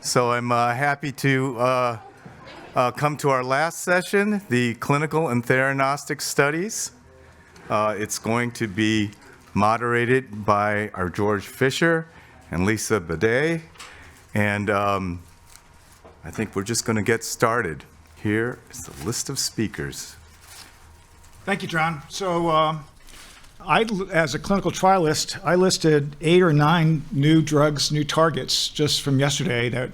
So I'm happy to come to our last session, the clinical and theranostic studies. It's going to be moderated by our George Fisher and Lisa Bodei. And I think we're just going to get started. Here is the list of speakers. Thank you, John. So as a clinical trialist, I listed 8 or 9 new drugs, new targets just from yesterday that are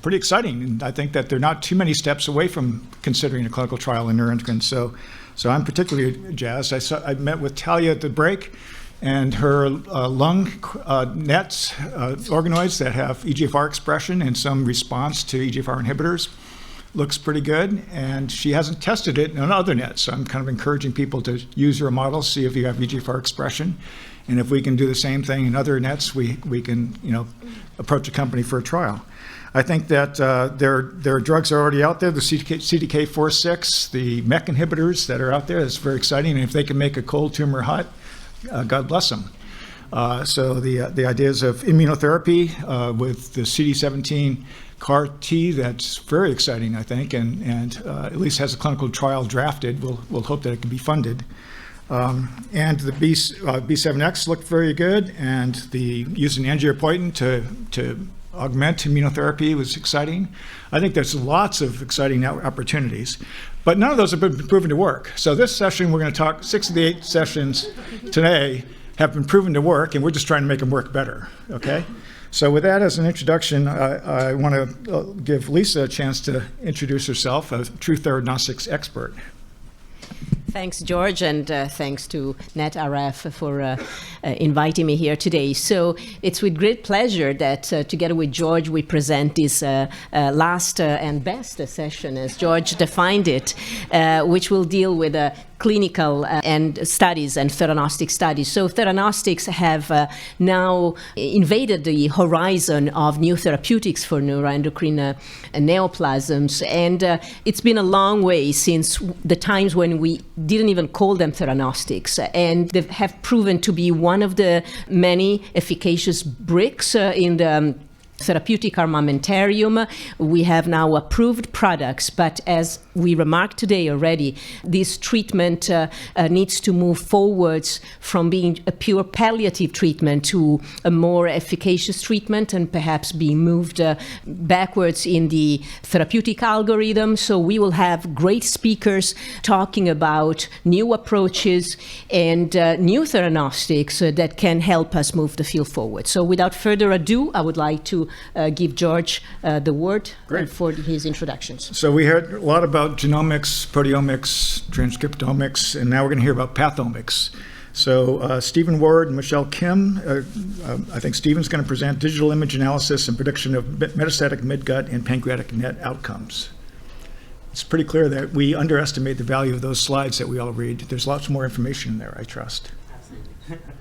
pretty exciting. And I think that they're not too many steps away from considering a clinical trial in neuroendocrine. So I'm particularly jazzed. I met with Talia at the break, and her lung nets, organoids that have EGFR expression and some response to EGFR inhibitors, looks pretty good, and she hasn't tested it on other nets. So I'm kind of encouraging people to use your model, see if you have EGFR expression, and if we can do the same thing in other nets, we can approach a company for a trial. I think that there are drugs that are already out there, the CDK4/6, the MEK inhibitors that are out there. That's very exciting, and if they can make a cold tumor hot, God bless them. So the ideas of immunotherapy with the CD17 CAR T, that's very exciting, I think, and at least has a clinical trial drafted. We'll hope that it can be funded. And the B7X looked very good, and the using angiopoietin to augment immunotherapy was exciting. I think there's lots of exciting opportunities, but none of those have been proven to work. So this session, we're going to talk 6 of the 8 sessions today have been proven to work, and we're just trying to make them work better, okay? So with that as an introduction, I want to give Lisa a chance to introduce herself, a true theranostics expert. Thanks, George, and thanks to NetRF for inviting me here today. So it's with great pleasure that together with George, we present this last and best session, as George defined it, which will deal with clinical and studies and theranostic studies. So theranostics have now invaded the horizon of new therapeutics for neuroendocrine neoplasms, and it's been a long way since the times when we didn't even call them theranostics, and they have proven to be one of the many efficacious bricks in the therapeutic armamentarium. We have now approved products, but as we remarked today already, this treatment needs to move forwards from being a pure palliative treatment to a more efficacious treatment, and perhaps being moved backwards in the therapeutic algorithm. So we will have great speakers talking about new approaches and new theranostics that can help us move the field forward. So without further ado, I would like to give George the word for his introductions. So we heard a lot about genomics, proteomics, transcriptomics, and now we're going to hear about pathomics. So Stephen Ward and Michelle Kim, I think Stephen's going to present digital image analysis and prediction of metastatic midgut and pancreatic net outcomes. It's pretty clear that we underestimate the value of those slides that we all read. There's lots more information in there, I trust. Absolutely.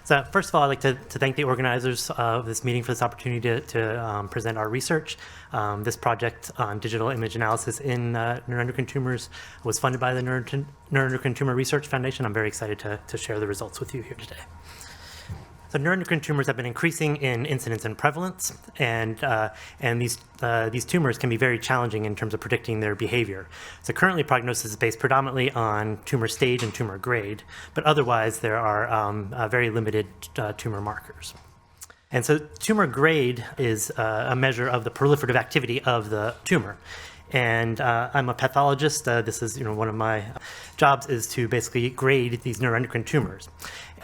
So first of all, I'd like to thank the organizers of this meeting for this opportunity to present our research. This project on digital image analysis in neuroendocrine tumors was funded by the Neuroendocrine Tumor Research Foundation. I'm very excited to share the results with you here today. So neuroendocrine tumors have been increasing in incidence and prevalence, and these tumors can be very challenging in terms of predicting their behavior. So currently prognosis is based predominantly on tumor stage and tumor grade, but otherwise there are very limited tumor markers. And so tumor grade is a measure of the proliferative activity of the tumor. And I'm a pathologist. This is one of my jobs is to basically grade these neuroendocrine tumors.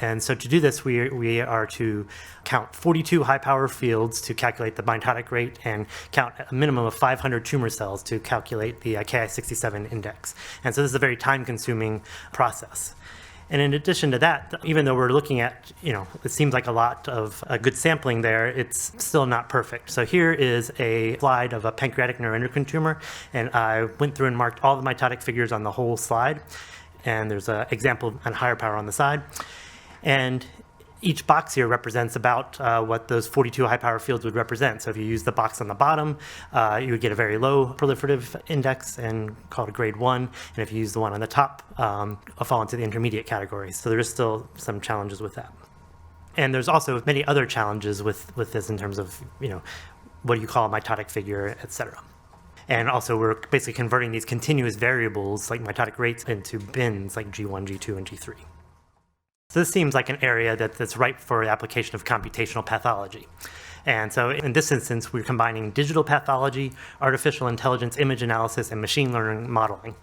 And so to do this, we are to count 42 high-power fields to calculate the mitotic rate and count a minimum of 500 tumor cells to calculate the Ki-67 index. And so this is a very time-consuming process. And in addition to that, even though we're looking at, it seems like a lot of good sampling there, it's still not perfect. So here is a slide of a pancreatic neuroendocrine tumor, and I went through and marked all the mitotic figures on the whole slide. And there's an example on higher power on the side. And each box here represents about what those 42 high-power fields would represent. So if you use the box on the bottom, you would get a very low proliferative index and call it a grade 1. And if you use the one on the top, I'll fall into the intermediate category. So there is still some challenges with that. And there's also many other challenges with this in terms of, what do you call a mitotic figure, et cetera. And also we're basically converting these continuous variables like mitotic rates into bins like G1, G2, and G3. So this seems like an area that's ripe for the application of computational pathology. And so in this instance, we're combining digital pathology, artificial intelligence image analysis, and machine learning modeling.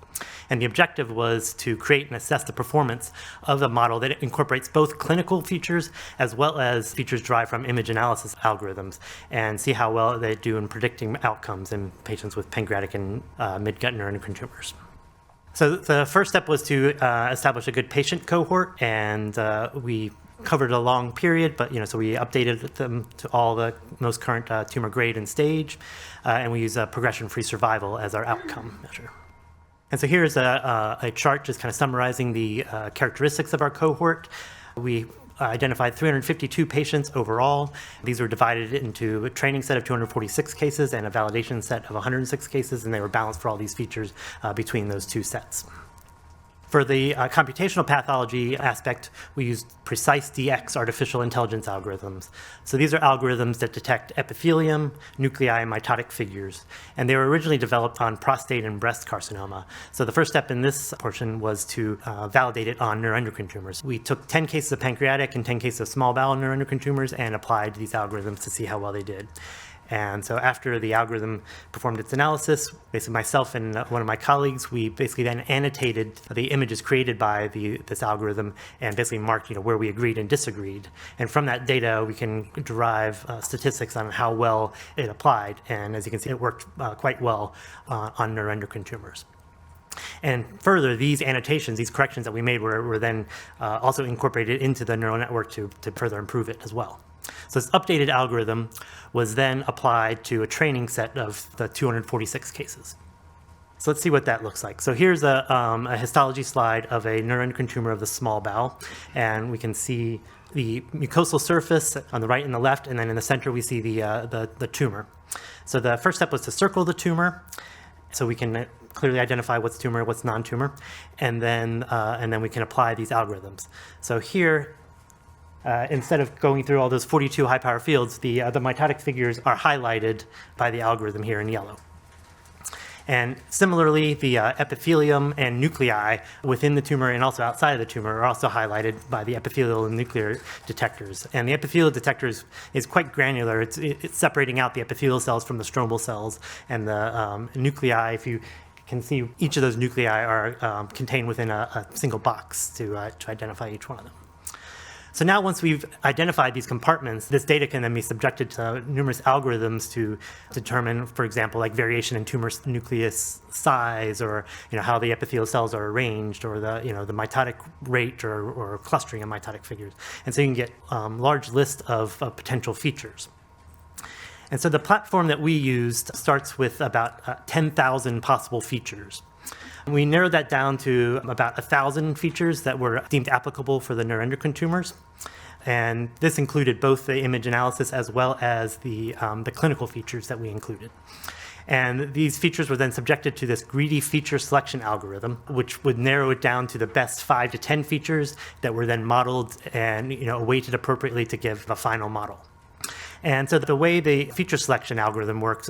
And the objective was to create and assess the performance of a model that incorporates both clinical features as well as features derived from image analysis algorithms, and see how well they do in predicting outcomes in patients with pancreatic and midgut neuroendocrine tumors. So the first step was to establish a good patient cohort, and we covered a long period, but so we updated them to all the most current tumor grade and stage, and we use progression-free survival as our outcome measure. And so here's a chart just kind of summarizing the characteristics of our cohort. We identified 352 patients overall. These were divided into a training set of 246 cases and a validation set of 106 cases, and they were balanced for all these features between those two sets. For the computational pathology aspect, we used precise DX artificial intelligence algorithms. So these are algorithms that detect epithelium, nuclei, and mitotic figures. And they were originally developed on prostate and breast carcinoma. So the first step in this portion was to validate it on neuroendocrine tumors. We took 10 cases of pancreatic and 10 cases of small bowel neuroendocrine tumors and applied these algorithms to see how well they did. And so after the algorithm performed its analysis, basically myself and one of my colleagues, we basically then annotated the images created by this algorithm and basically marked where we agreed and disagreed. And from that data, we can derive statistics on how well it applied. And as you can see, it worked quite well on neuroendocrine tumors. And further, these annotations, these corrections that we made were then also incorporated into the neural network to further improve it as well. So this updated algorithm was then applied to a training set of the 246 cases. So let's see what that looks like. So here's a histology slide of a neuroendocrine tumor of the small bowel, and we can see the mucosal surface on the right and the left, and then in the center we see the tumor. So the first step was to circle the tumor, so we can clearly identify what's tumor, what's non-tumor, and then we can apply these algorithms. So here, instead of going through all those 42 high-power fields, the mitotic figures are highlighted by the algorithm here in yellow. And similarly, the epithelium and nuclei within the tumor and also outside of the tumor are also highlighted by the epithelial and nuclear detectors. And the epithelial detector is quite granular. It's separating out the epithelial cells from the stromal cells. And the nuclei, if you can see, each of those nuclei are contained within a single box to identify each one of them. So now once we've identified these compartments, this data can then be subjected to numerous algorithms to determine, for example, like variation in tumor nucleus size, or how the epithelial cells are arranged, or the mitotic rate or clustering of mitotic figures. And so you can get large list of potential features. And so the platform that we used starts with about 10,000 possible features. We narrowed that down to about 1,000 features that were deemed applicable for the neuroendocrine tumors. And this included both the image analysis as well as the clinical features that we included. And these features were then subjected to this greedy feature selection algorithm, which would narrow it down to the best 5 to 10 features that were then modeled and weighted appropriately to give a final model. And so the way the feature selection algorithm works,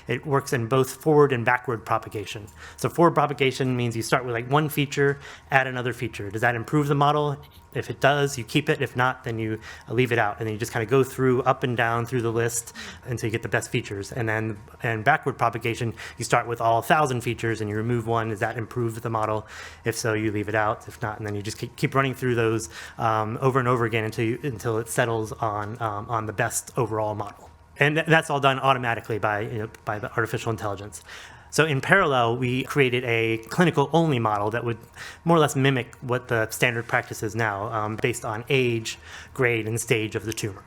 it works in both forward and backward propagation. So forward propagation means you start with like one feature, add another feature. Does that improve the model? If it does, you keep it. If not, then you leave it out. And then you just kind of go through up and down through the list until you get the best features. And backward propagation, you start with all 1,000 features and you remove one. Does that improve the model? If so, you leave it out. If not, and then you just keep running through those over and over again until it settles on the best overall model. And that's all done automatically by the artificial intelligence. So in parallel, we created a clinical-only model that would more or less mimic what the standard practice is now, based on age, grade, and stage of the tumor.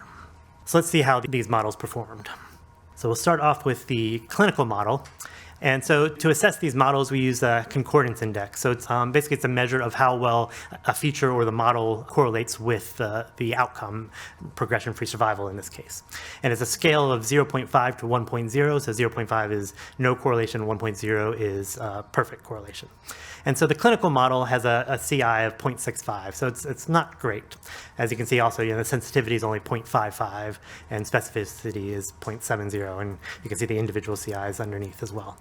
So let's see how these models performed. So we'll start off with the clinical model. And so to assess these models, we use the concordance index. So it's basically it's a measure of how well a feature or the model correlates with the outcome, progression-free survival in this case. And it's a scale of 0.5 to 1.0. So 0.5 is no correlation, 1.0 is perfect correlation. And so the clinical model has a CI of 0.65, so it's not great. As you can see also, the sensitivity is only 0.55 and specificity is 0.70, and you can see the individual CIs underneath as well.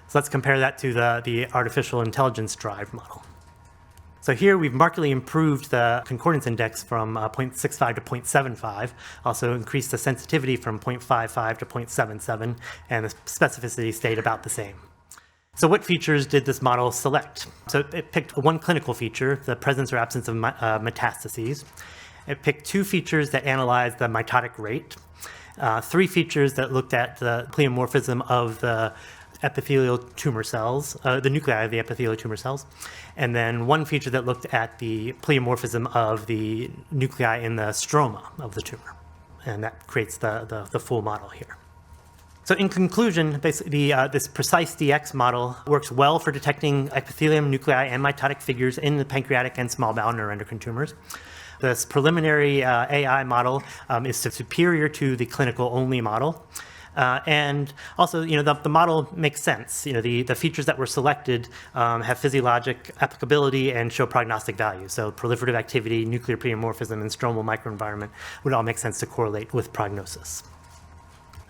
So let's compare that to the artificial intelligence-derived model. So here we've markedly improved the concordance index from 0.65 to 0.75, also increased the sensitivity from 0.55 to 0.77, and the specificity stayed about the same. So what features did this model select? So it picked one clinical feature, the presence or absence of metastases. It picked two features that analyzed the mitotic rate, three features that looked at the pleomorphism of the epithelial tumor cells, the nuclei of the epithelial tumor cells, and then one feature that looked at the pleomorphism of the nuclei in the stroma of the tumor. And that creates the full model here. So in conclusion, basically this precise DX model works well for detecting epithelium, nuclei, and mitotic figures in the pancreatic and small bowel neuroendocrine tumors. This preliminary AI model is superior to the clinical-only model. And also, the model makes sense. The features that were selected have physiologic applicability and show prognostic value. So proliferative activity, nuclear pleomorphism, and stromal microenvironment would all make sense to correlate with prognosis.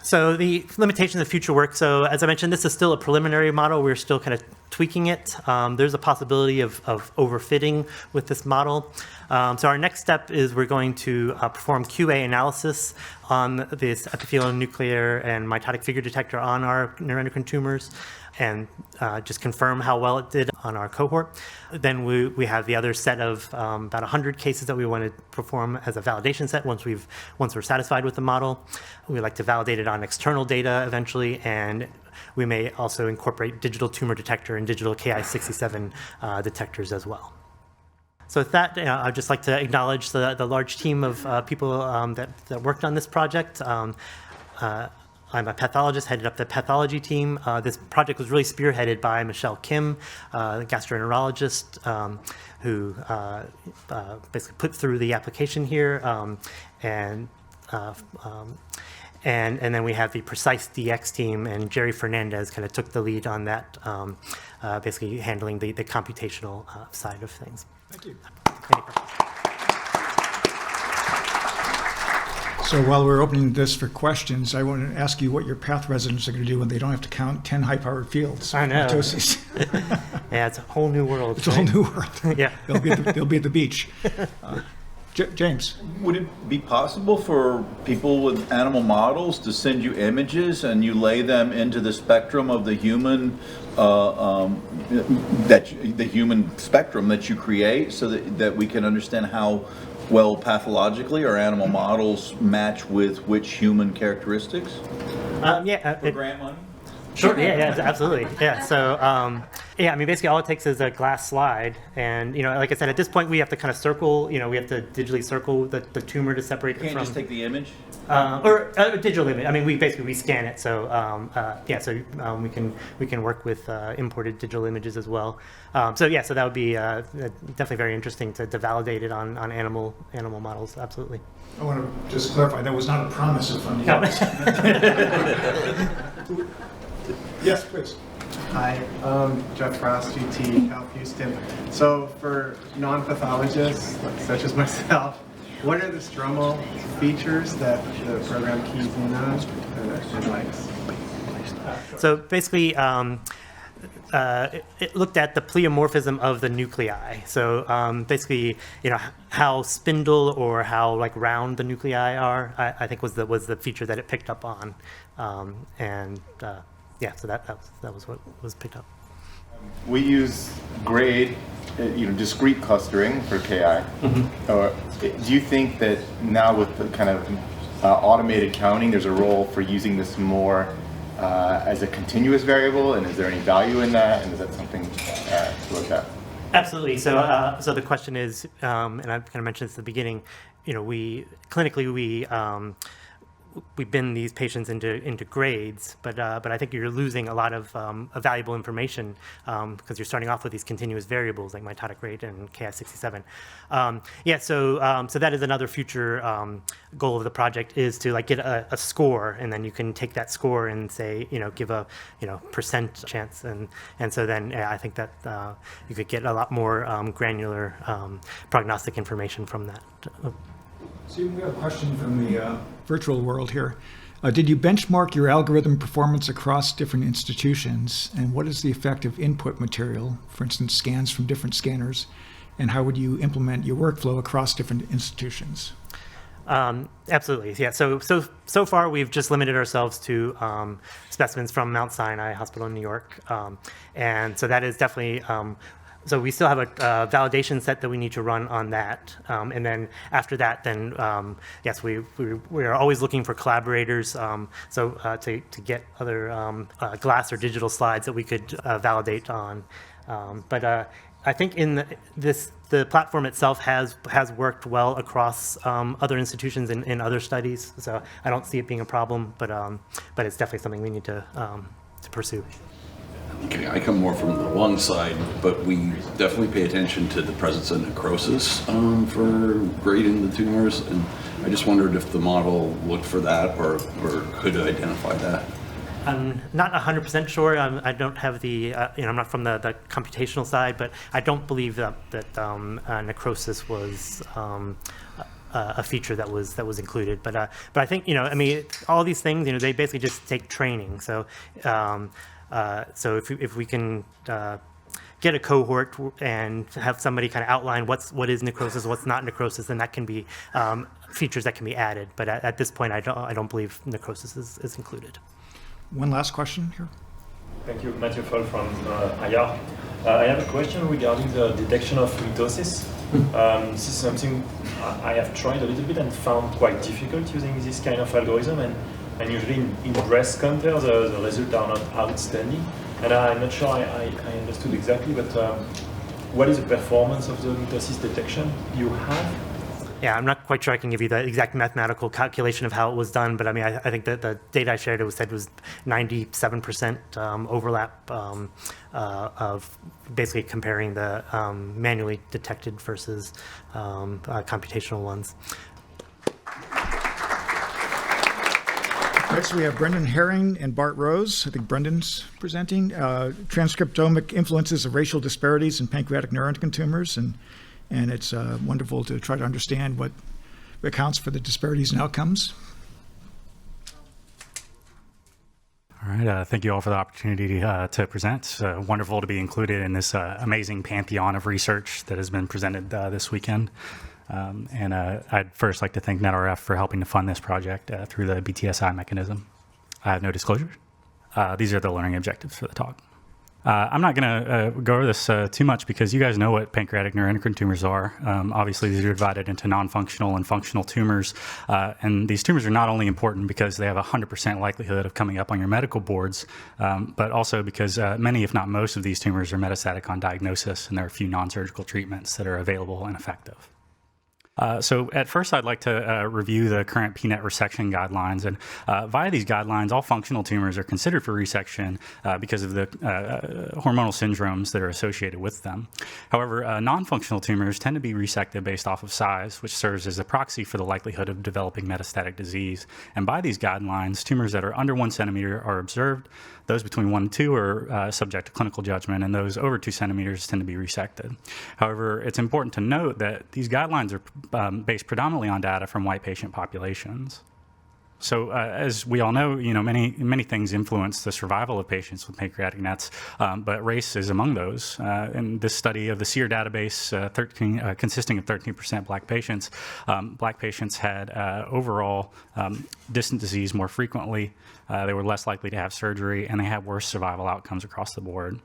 So the limitations of future work. So as I mentioned, this is still a preliminary model. We're still kind of tweaking it. There's a possibility of overfitting with this model. So our next step is we're going to perform QA analysis on this epithelial, nuclear, and mitotic figure detector on our neuroendocrine tumors, and just confirm how well it did on our cohort. Then we have the other set of about 100 cases that we want to perform as a validation set once we're satisfied with the model. We like to validate it on external data eventually, and we may also incorporate digital tumor detector and digital Ki-67 detectors as well. So with that, I'd just like to acknowledge the large team of people that worked on this project. I'm a pathologist, headed up the pathology team. This project was really spearheaded by Michelle Kim, the gastroenterologist, who basically put through the application here. And then we have the Precise DX team, and Jerry Fernandez kind of took the lead on that, basically handling the computational side of things. Thank you. Any questions? So while we're opening this for questions, I want to ask you what your path residents are going to do when they don't have to count 10 high-powered fields. I know. Mitosis. Yeah, it's a whole new world. It's a whole new world. Yeah. They'll be at the beach. James. Would it be possible for people with animal models to send you images and you lay them into the spectrum of the human, the human spectrum that you create, so that we can understand how well pathologically our animal models match with which human characteristics? For grant money? Sure. Yeah, absolutely. Yeah. So, I mean, basically, all it takes is a glass slide, and like I said, at this point, we have to kind of circle. We have to digitally circle the tumor to separate it from. You can't just take the image. Or a digital image. I mean, we scan it. So, we can work with imported digital images as well. So that would be definitely very interesting to validate it on animal models. Absolutely. I want to just clarify, that was not a promise of funding. No. Yes, please. Hi, Jeff Frost, UT, Cal Houston. So for non-pathologists, such as myself, what are the stromal features that the program keys in on and likes? So basically, it looked at the pleomorphism of the nuclei. So basically, how spindle or how round the nuclei are, I think was the feature that it picked up on, so that was what was picked up. We use grade, discrete clustering for KI. Mm-hmm. Or do you think that now with the kind of automated counting, there's a role for using this more as a continuous variable, and is there any value in that, and is that something to look at? Absolutely. So, so the question is, and I kind of mentioned this at the beginning. We we bin these patients into grades, but I think you're losing a lot of valuable information because you're starting off with these continuous variables like mitotic rate and Ki-67. So that is another future goal of the project, is to like get a score, and then you can take that score and say, give a percent chance, and so then I think that you could get a lot more granular prognostic information from that. So we have a question from the virtual world here. Did you benchmark your algorithm performance across different institutions? And what is the effect of input material, for instance, scans from different scanners? And how would you implement your workflow across different institutions? Absolutely, yeah. So far, we've just limited ourselves to specimens from Mount Sinai Hospital in New York. And so that is definitely... So we still have a validation set that we need to run on that, and then after that, then yes, we are always looking for collaborators. To get other glass or digital slides that we could validate on. I think the platform itself has worked well across other institutions in other studies. So I don't see it being a problem, but it's definitely something we need to pursue. Okay, I come more from the lung side, but we definitely pay attention to the presence of necrosis for grading the tumors, and I just wondered if the model looked for that or could identify that. I'm not 100% sure. I don't have the, I'm not from the computational side, but I don't believe that necrosis was a feature that was included. But I think, all these things, they basically just take training. So if we can get a cohort and have somebody kind of outline what is necrosis, what's not necrosis, then that can be features that can be added. But at this point, I don't believe necrosis is included. One last question here. Thank you, Matthew Fall from IR. I have a question regarding the detection of mitosis. This is something I have tried a little bit and found quite difficult using this kind of algorithm, and usually in breast cancer, the results are not outstanding. And I'm not sure I understood exactly, but what is the performance of the mitosis detection you have? Yeah, I'm not quite sure I can give you the exact mathematical calculation of how it was done, but I think that the data I shared was 97% overlap of basically comparing the manually detected versus computational ones. Next, we have Brendan Herring and Bart Rose. I think Brendan's presenting. Transcriptomic influences of racial disparities in pancreatic neuroendocrine tumors. And it's wonderful to try to understand what accounts for the disparities in outcomes. All right, thank you all for the opportunity to present. It's wonderful to be included in this amazing pantheon of research that has been presented this weekend. And I'd first like to thank NetRF for helping to fund this project through the BTSI mechanism. I have no disclosure. These are the learning objectives for the talk. I'm not going to go over this too much because you guys know what pancreatic neuroendocrine tumors are. Obviously, these are divided into non-functional and functional tumors. And these tumors are not only important because they have a 100% likelihood of coming up on your medical boards, but also because many, if not most, of these tumors are metastatic on diagnosis, and there are a few non-surgical treatments that are available and effective. So at first, I'd like to review the current PNET resection guidelines. And via these guidelines, all functional tumors are considered for resection because of the hormonal syndromes that are associated with them. However, non-functional tumors tend to be resected based off of size, which serves as a proxy for the likelihood of developing metastatic disease. And by these guidelines, tumors that are under 1 centimeter are observed. Those between 1 and 2 are subject to clinical judgment, and those over 2 centimeters tend to be resected. However, it's important to note that these guidelines are based predominantly on data from white patient populations. So as we all know, many things influence the survival of patients with pancreatic NETs, but race is among those. In this study of the SEER database, consisting of 13% Black patients had overall distant disease more frequently. They were less likely to have surgery, and they had worse survival outcomes across the board.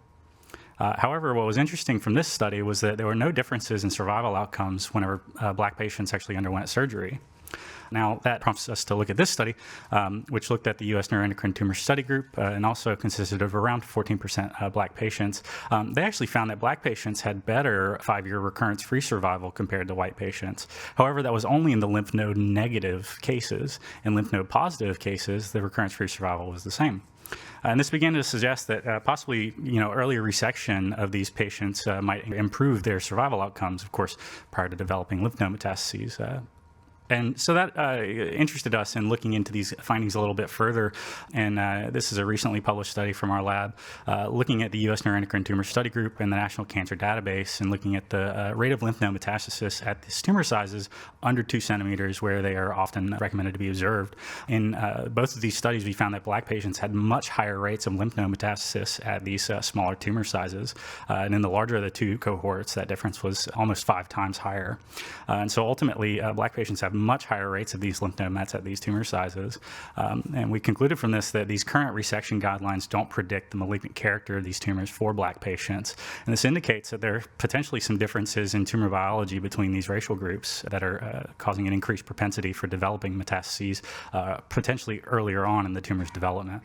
However, what was interesting from this study was that there were no differences in survival outcomes whenever Black patients actually underwent surgery. Now, that prompts us to look at this study, which looked at the U.S. Neuroendocrine Tumor Study Group and also consisted of around 14% Black patients. They actually found that Black patients had better 5-year recurrence-free survival compared to white patients. However, that was only in the lymph node negative cases. In lymph node positive cases, the recurrence-free survival was the same. And this began to suggest that possibly, earlier resection of these patients might improve their survival outcomes, of course, prior to developing lymph node metastases. And so that interested us in looking into these findings a little bit further. And this is a recently published study from our lab looking at the U.S. Neuroendocrine Tumor Study Group and the National Cancer Database and looking at the rate of lymph node metastasis at these tumor sizes under 2 centimeters, where they are often recommended to be observed. In both of these studies, we found that Black patients had much higher rates of lymph node metastasis at these smaller tumor sizes. And in the larger of the 2 cohorts, that difference was almost 5 times higher. And so ultimately, Black patients have much higher rates of these lymph node mets at these tumor sizes. And we concluded from this that these current resection guidelines don't predict the malignant character of these tumors for Black patients. And this indicates that there are potentially some differences in tumor biology between these racial groups that are causing an increased propensity for developing metastases potentially earlier on in the tumor's development.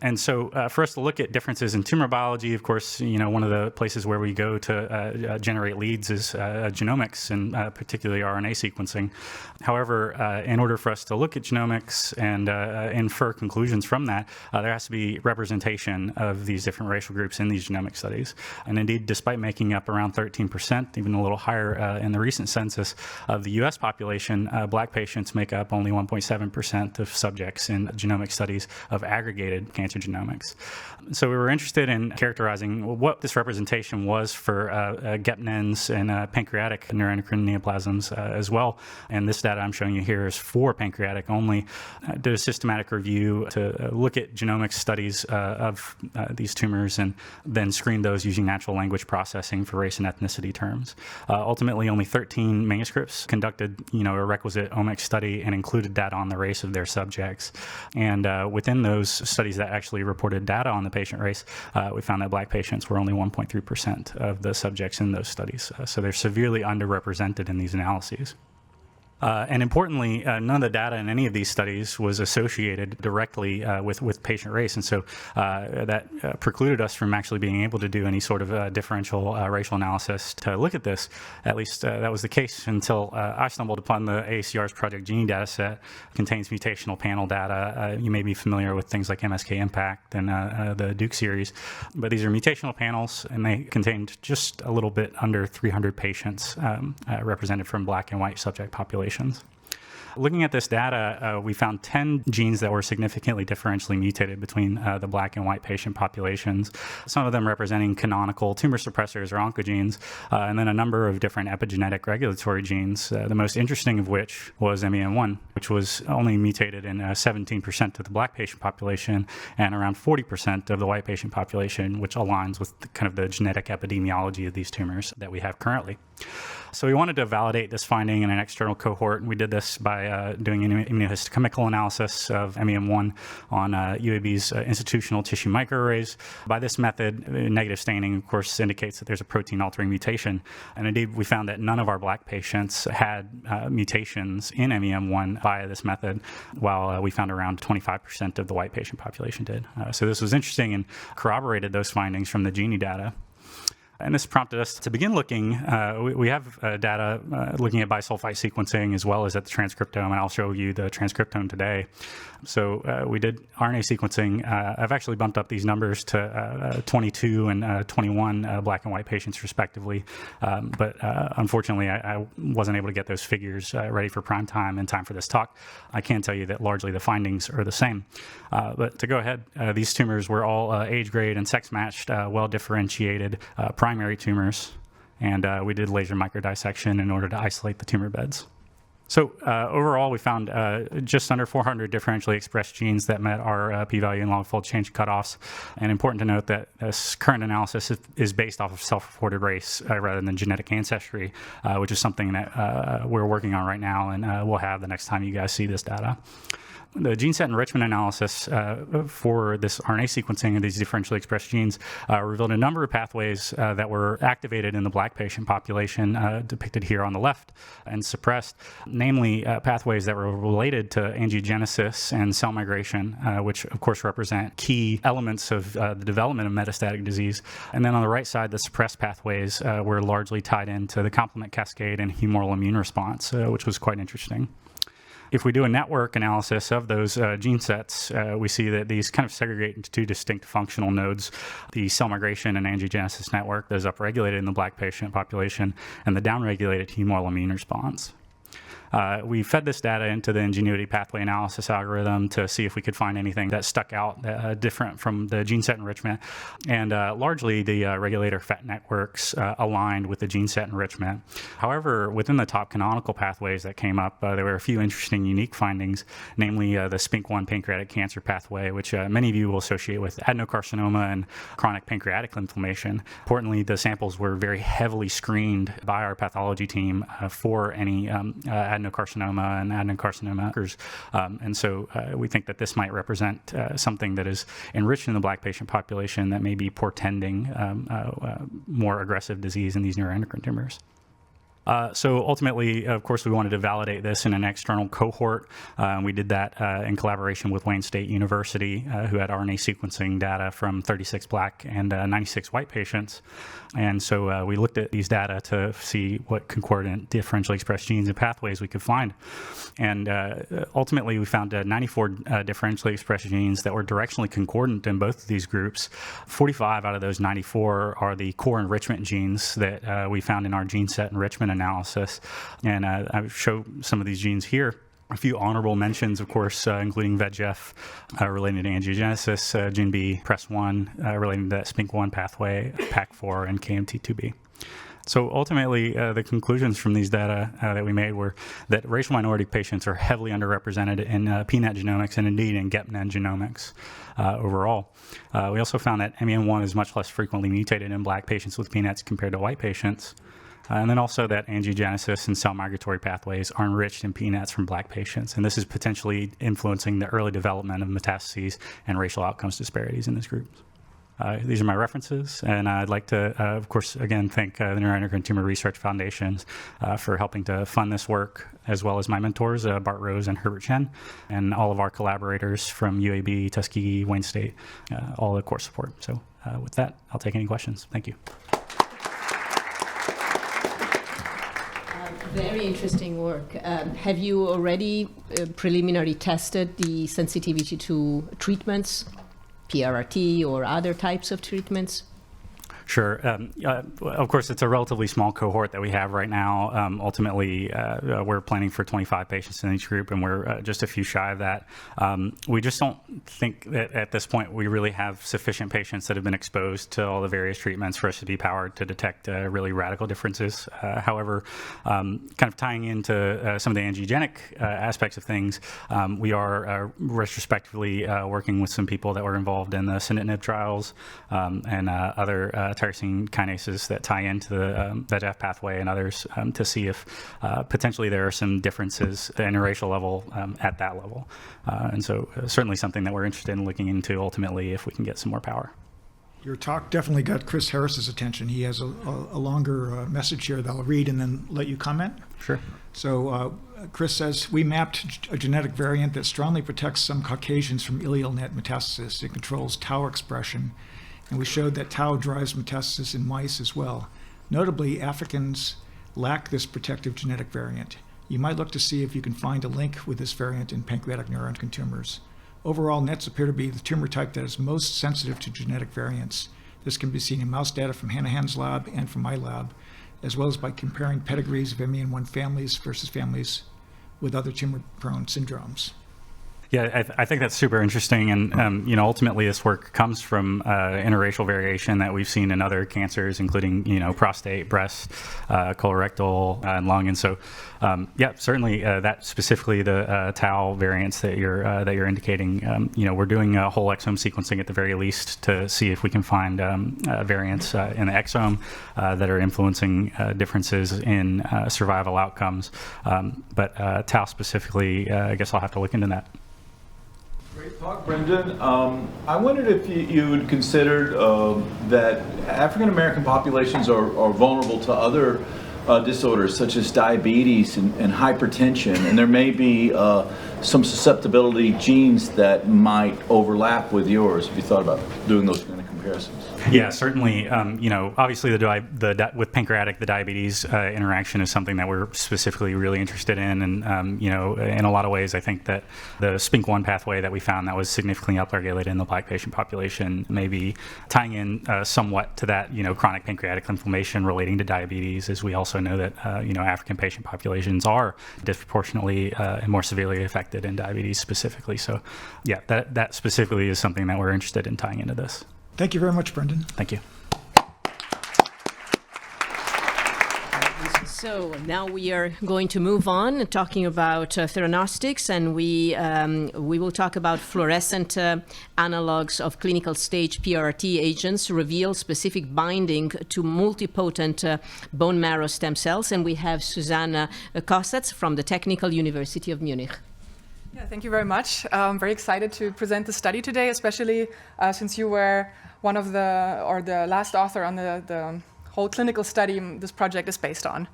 And so for us to look at differences in tumor biology, of course, one of the places where we go to generate leads is genomics and particularly RNA sequencing. However, in order for us to look at genomics and infer conclusions from that, there has to be representation of these different racial groups in these genomic studies. And indeed, despite making up around 13%, even a little higher in the recent census of the U.S. population, Black patients make up only 1.7% of subjects in genomic studies of aggregated cancer genomics. So we were interested in characterizing what this representation was for GEP-NENs and pancreatic neuroendocrine neoplasms as well. And this data I'm showing you here is for pancreatic only. Did a systematic review to look at genomic studies of these tumors and then screen those using natural language processing for race and ethnicity terms. Ultimately, only 13 manuscripts conducted, a requisite omics study and included data on the race of their subjects. And within those studies that actually reported data on the patient race, we found that Black patients were only 1.3% of the subjects in those studies. So they're severely underrepresented in these analyses. And importantly, none of the data in any of these studies was associated directly with patient race. And so that precluded us from actually being able to do any sort of differential racial analysis to look at this. At least that was the case until I stumbled upon the AACR's Project Genie dataset. It contains mutational panel data. You may be familiar with things like MSK Impact and the Duke series. But these are mutational panels, and they contained just a little bit under 300 patients represented from Black and white subject populations. Looking at this data, we found 10 genes that were significantly differentially mutated between the Black and white patient populations, some of them representing canonical tumor suppressors or oncogenes, and then a number of different epigenetic regulatory genes, the most interesting of which was MEM1, which was only mutated in 17% of the Black patient population and around 40% of the white patient population, which aligns with kind of the genetic epidemiology of these tumors that we have currently. So we wanted to validate this finding in an external cohort, and we did this by doing an immunohistochemical analysis of MEM1 on UAB's institutional tissue microarrays. By this method, negative staining, of course, indicates that there's a protein-altering mutation. And indeed, we found that none of our Black patients had mutations in MEM1 via this method, while we found around 25% of the white patient population did. So this was interesting and corroborated those findings from the Genie data. And this prompted us to begin looking. We have data looking at bisulfite sequencing as well as at the transcriptome, and I'll show you the transcriptome today. So we did RNA sequencing. I've actually bumped up these numbers to 22 and 21 Black and white patients respectively. But unfortunately, I wasn't able to get those figures ready for prime time in time for this talk. I can tell you that largely the findings are the same. But to go ahead, these tumors were all age grade and sex matched, well differentiated primary tumors. And we did laser microdissection in order to isolate the tumor beds. So overall, we found just under 400 differentially expressed genes that met our p-value and log-fold change cutoffs. And important to note that this current analysis is based off of self-reported race rather than genetic ancestry, which is something that we're working on right now and we'll have the next time you guys see this data. the gene set enrichment analysis for this RNA sequencing of these differentially expressed genes revealed a number of pathways that were activated in the Black patient population, depicted here on the left, and suppressed, namely pathways that were related to angiogenesis and cell migration, which of course represent key elements of the development of metastatic disease. And then on the right side, the suppressed pathways were largely tied into the complement cascade and humoral immune response, which was quite interesting. If we do a network analysis of those gene sets, we see that these kind of segregate into two distinct functional nodes: the cell migration and angiogenesis network that is upregulated in the Black patient population, and the downregulated humoral immune response. We fed this data into the Ingenuity pathway analysis algorithm to see if we could find anything that stuck out different from the gene set enrichment. And largely, the regulator FET networks aligned with the gene set enrichment. However, within the top canonical pathways that came up, there were a few interesting, unique findings, namely the SPINK1 pancreatic cancer pathway, which many of you will associate with adenocarcinoma and chronic pancreatic inflammation. Importantly, the samples were very heavily screened by our pathology team for any adenocarcinoma and adenocarcinoma markers. And so we think that this might represent something that is enriched in the Black patient population that may be portending more aggressive disease in these neuroendocrine tumors. So ultimately, of course, we wanted to validate this in an external cohort. We did that in collaboration with Wayne State University, who had RNA sequencing data from 36 Black and 96 white patients. And so we looked at these data to see what concordant differentially expressed genes and pathways we could find. And ultimately, we found 94 differentially expressed genes that were directionally concordant in both of these groups. 45 out of those 94 are the core enrichment genes that we found in our gene set enrichment analysis. And I show some of these genes here. A few honorable mentions, of course, including VEGF related to angiogenesis, Gene B, PRES1 relating to that SPINK1 pathway, PAC4, and KMT2B. So ultimately, the conclusions from these data that we made were that racial minority patients are heavily underrepresented in PNET genomics and indeed in GEP-NET genomics overall. We also found that MEN1 is much less frequently mutated in Black patients with PNETs compared to white patients. And then also that angiogenesis and cell migratory pathways are enriched in PNETs from Black patients. And this is potentially influencing the early development of metastases and racial outcomes disparities in this group. These are my references, and I'd like to, of course, again, thank the Neuroendocrine Tumor Research Foundations for helping to fund this work, as well as my mentors, Bart Rose and Herbert Chen, and all of our collaborators from UAB, Tuskegee, Wayne State, all the course support. So with that, I'll take any questions. Thank you. Very interesting work. Have you already preliminarily tested the sensitivity to treatments, PRRT or other types of treatments? Sure. Of course, it's a relatively small cohort that we have right now. Ultimately, we're planning for 25 patients in each group, and we're just a few shy of that. We just don't think that at this point we really have sufficient patients that have been exposed to all the various treatments for us to be powered to detect really radical differences. However, kind of tying into some of the angiogenic aspects of things, we are retrospectively working with some people that were involved in the sunitinib trials and other tyrosine kinases that tie into the VEGF pathway and others to see if potentially there are some differences at an interracial level at that level. And so certainly something that we're interested in looking into ultimately if we can get some more power. Your talk definitely got Chris Harris's attention. He has a longer message here that I'll read and then let you comment. Sure. So Chris says, we mapped a genetic variant that strongly protects some Caucasians from ileal net metastasis. It controls tau expression, and we showed that tau drives metastasis in mice as well. Notably, Africans lack this protective genetic variant. You might look to see if you can find a link with this variant in pancreatic neuroendocrine tumors. Overall, NETs appear to be the tumor type that is most sensitive to genetic variants. This can be seen in mouse data from Hanahan's lab and from my lab, as well as by comparing pedigrees of MEN1 families versus families with other tumor-prone syndromes. Yeah, I think that's super interesting, and ultimately this work comes from interracial variation that we've seen in other cancers, including prostate, breast, colorectal, and lung, and so yeah, certainly that specifically the tau variants that you're indicating. We're doing a whole exome sequencing at the very least to see if we can find variants in the exome that are influencing differences in survival outcomes. But tau specifically, I guess I'll have to look into that. Great talk, Brendan. I wondered if you had considered that African American populations are vulnerable to other disorders such as diabetes and hypertension, and there may be some susceptibility genes that might overlap with yours. Have you thought about doing those kind of comparisons? Yeah, certainly. Obviously, with pancreatic, the diabetes interaction is something that we're specifically really interested in, and in a lot of ways, I think that the SPINK1 pathway that we found that was significantly upregulated in the Black patient population, maybe tying in somewhat to that, chronic pancreatic inflammation relating to diabetes, as we also know that African patient populations are disproportionately and more severely affected in diabetes specifically. So, yeah, that specifically is something that we're interested in tying into this. Thank you very much, Brendan. Thank you. So now we are going to move on, talking about theranostics, and we will talk about fluorescent analogs of clinical stage PRRT agents reveal specific binding to multipotent bone marrow stem cells. And we have Susanne Kossatz from the Technical University of Munich. Yeah, thank you very much. I'm very excited to present the study today, especially since you were one of the last author on the whole clinical study this project is based on.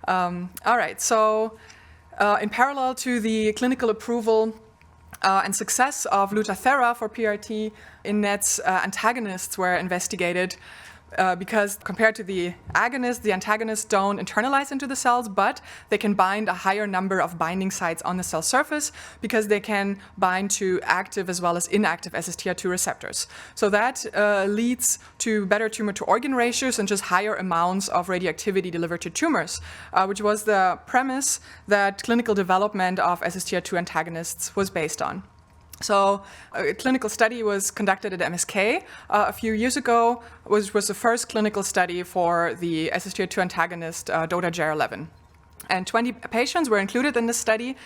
All right, so in parallel to the clinical approval and success of Lutathera for PRRT, in NETs antagonists were investigated because compared to the agonists, the antagonists don't internalize into the cells, but they can bind a higher number of binding sites on the cell surface because they can bind to active as well as inactive SSTR2 receptors. So that leads to better tumor-to-organ ratios and just higher amounts of radioactivity delivered to tumors, which was the premise that clinical development of SSTR2 antagonists was based on. So a clinical study was conducted at MSK a few years ago, which was the first clinical study for the SSTR2 antagonist DOTA-JR11. And 20 patients were included in this study.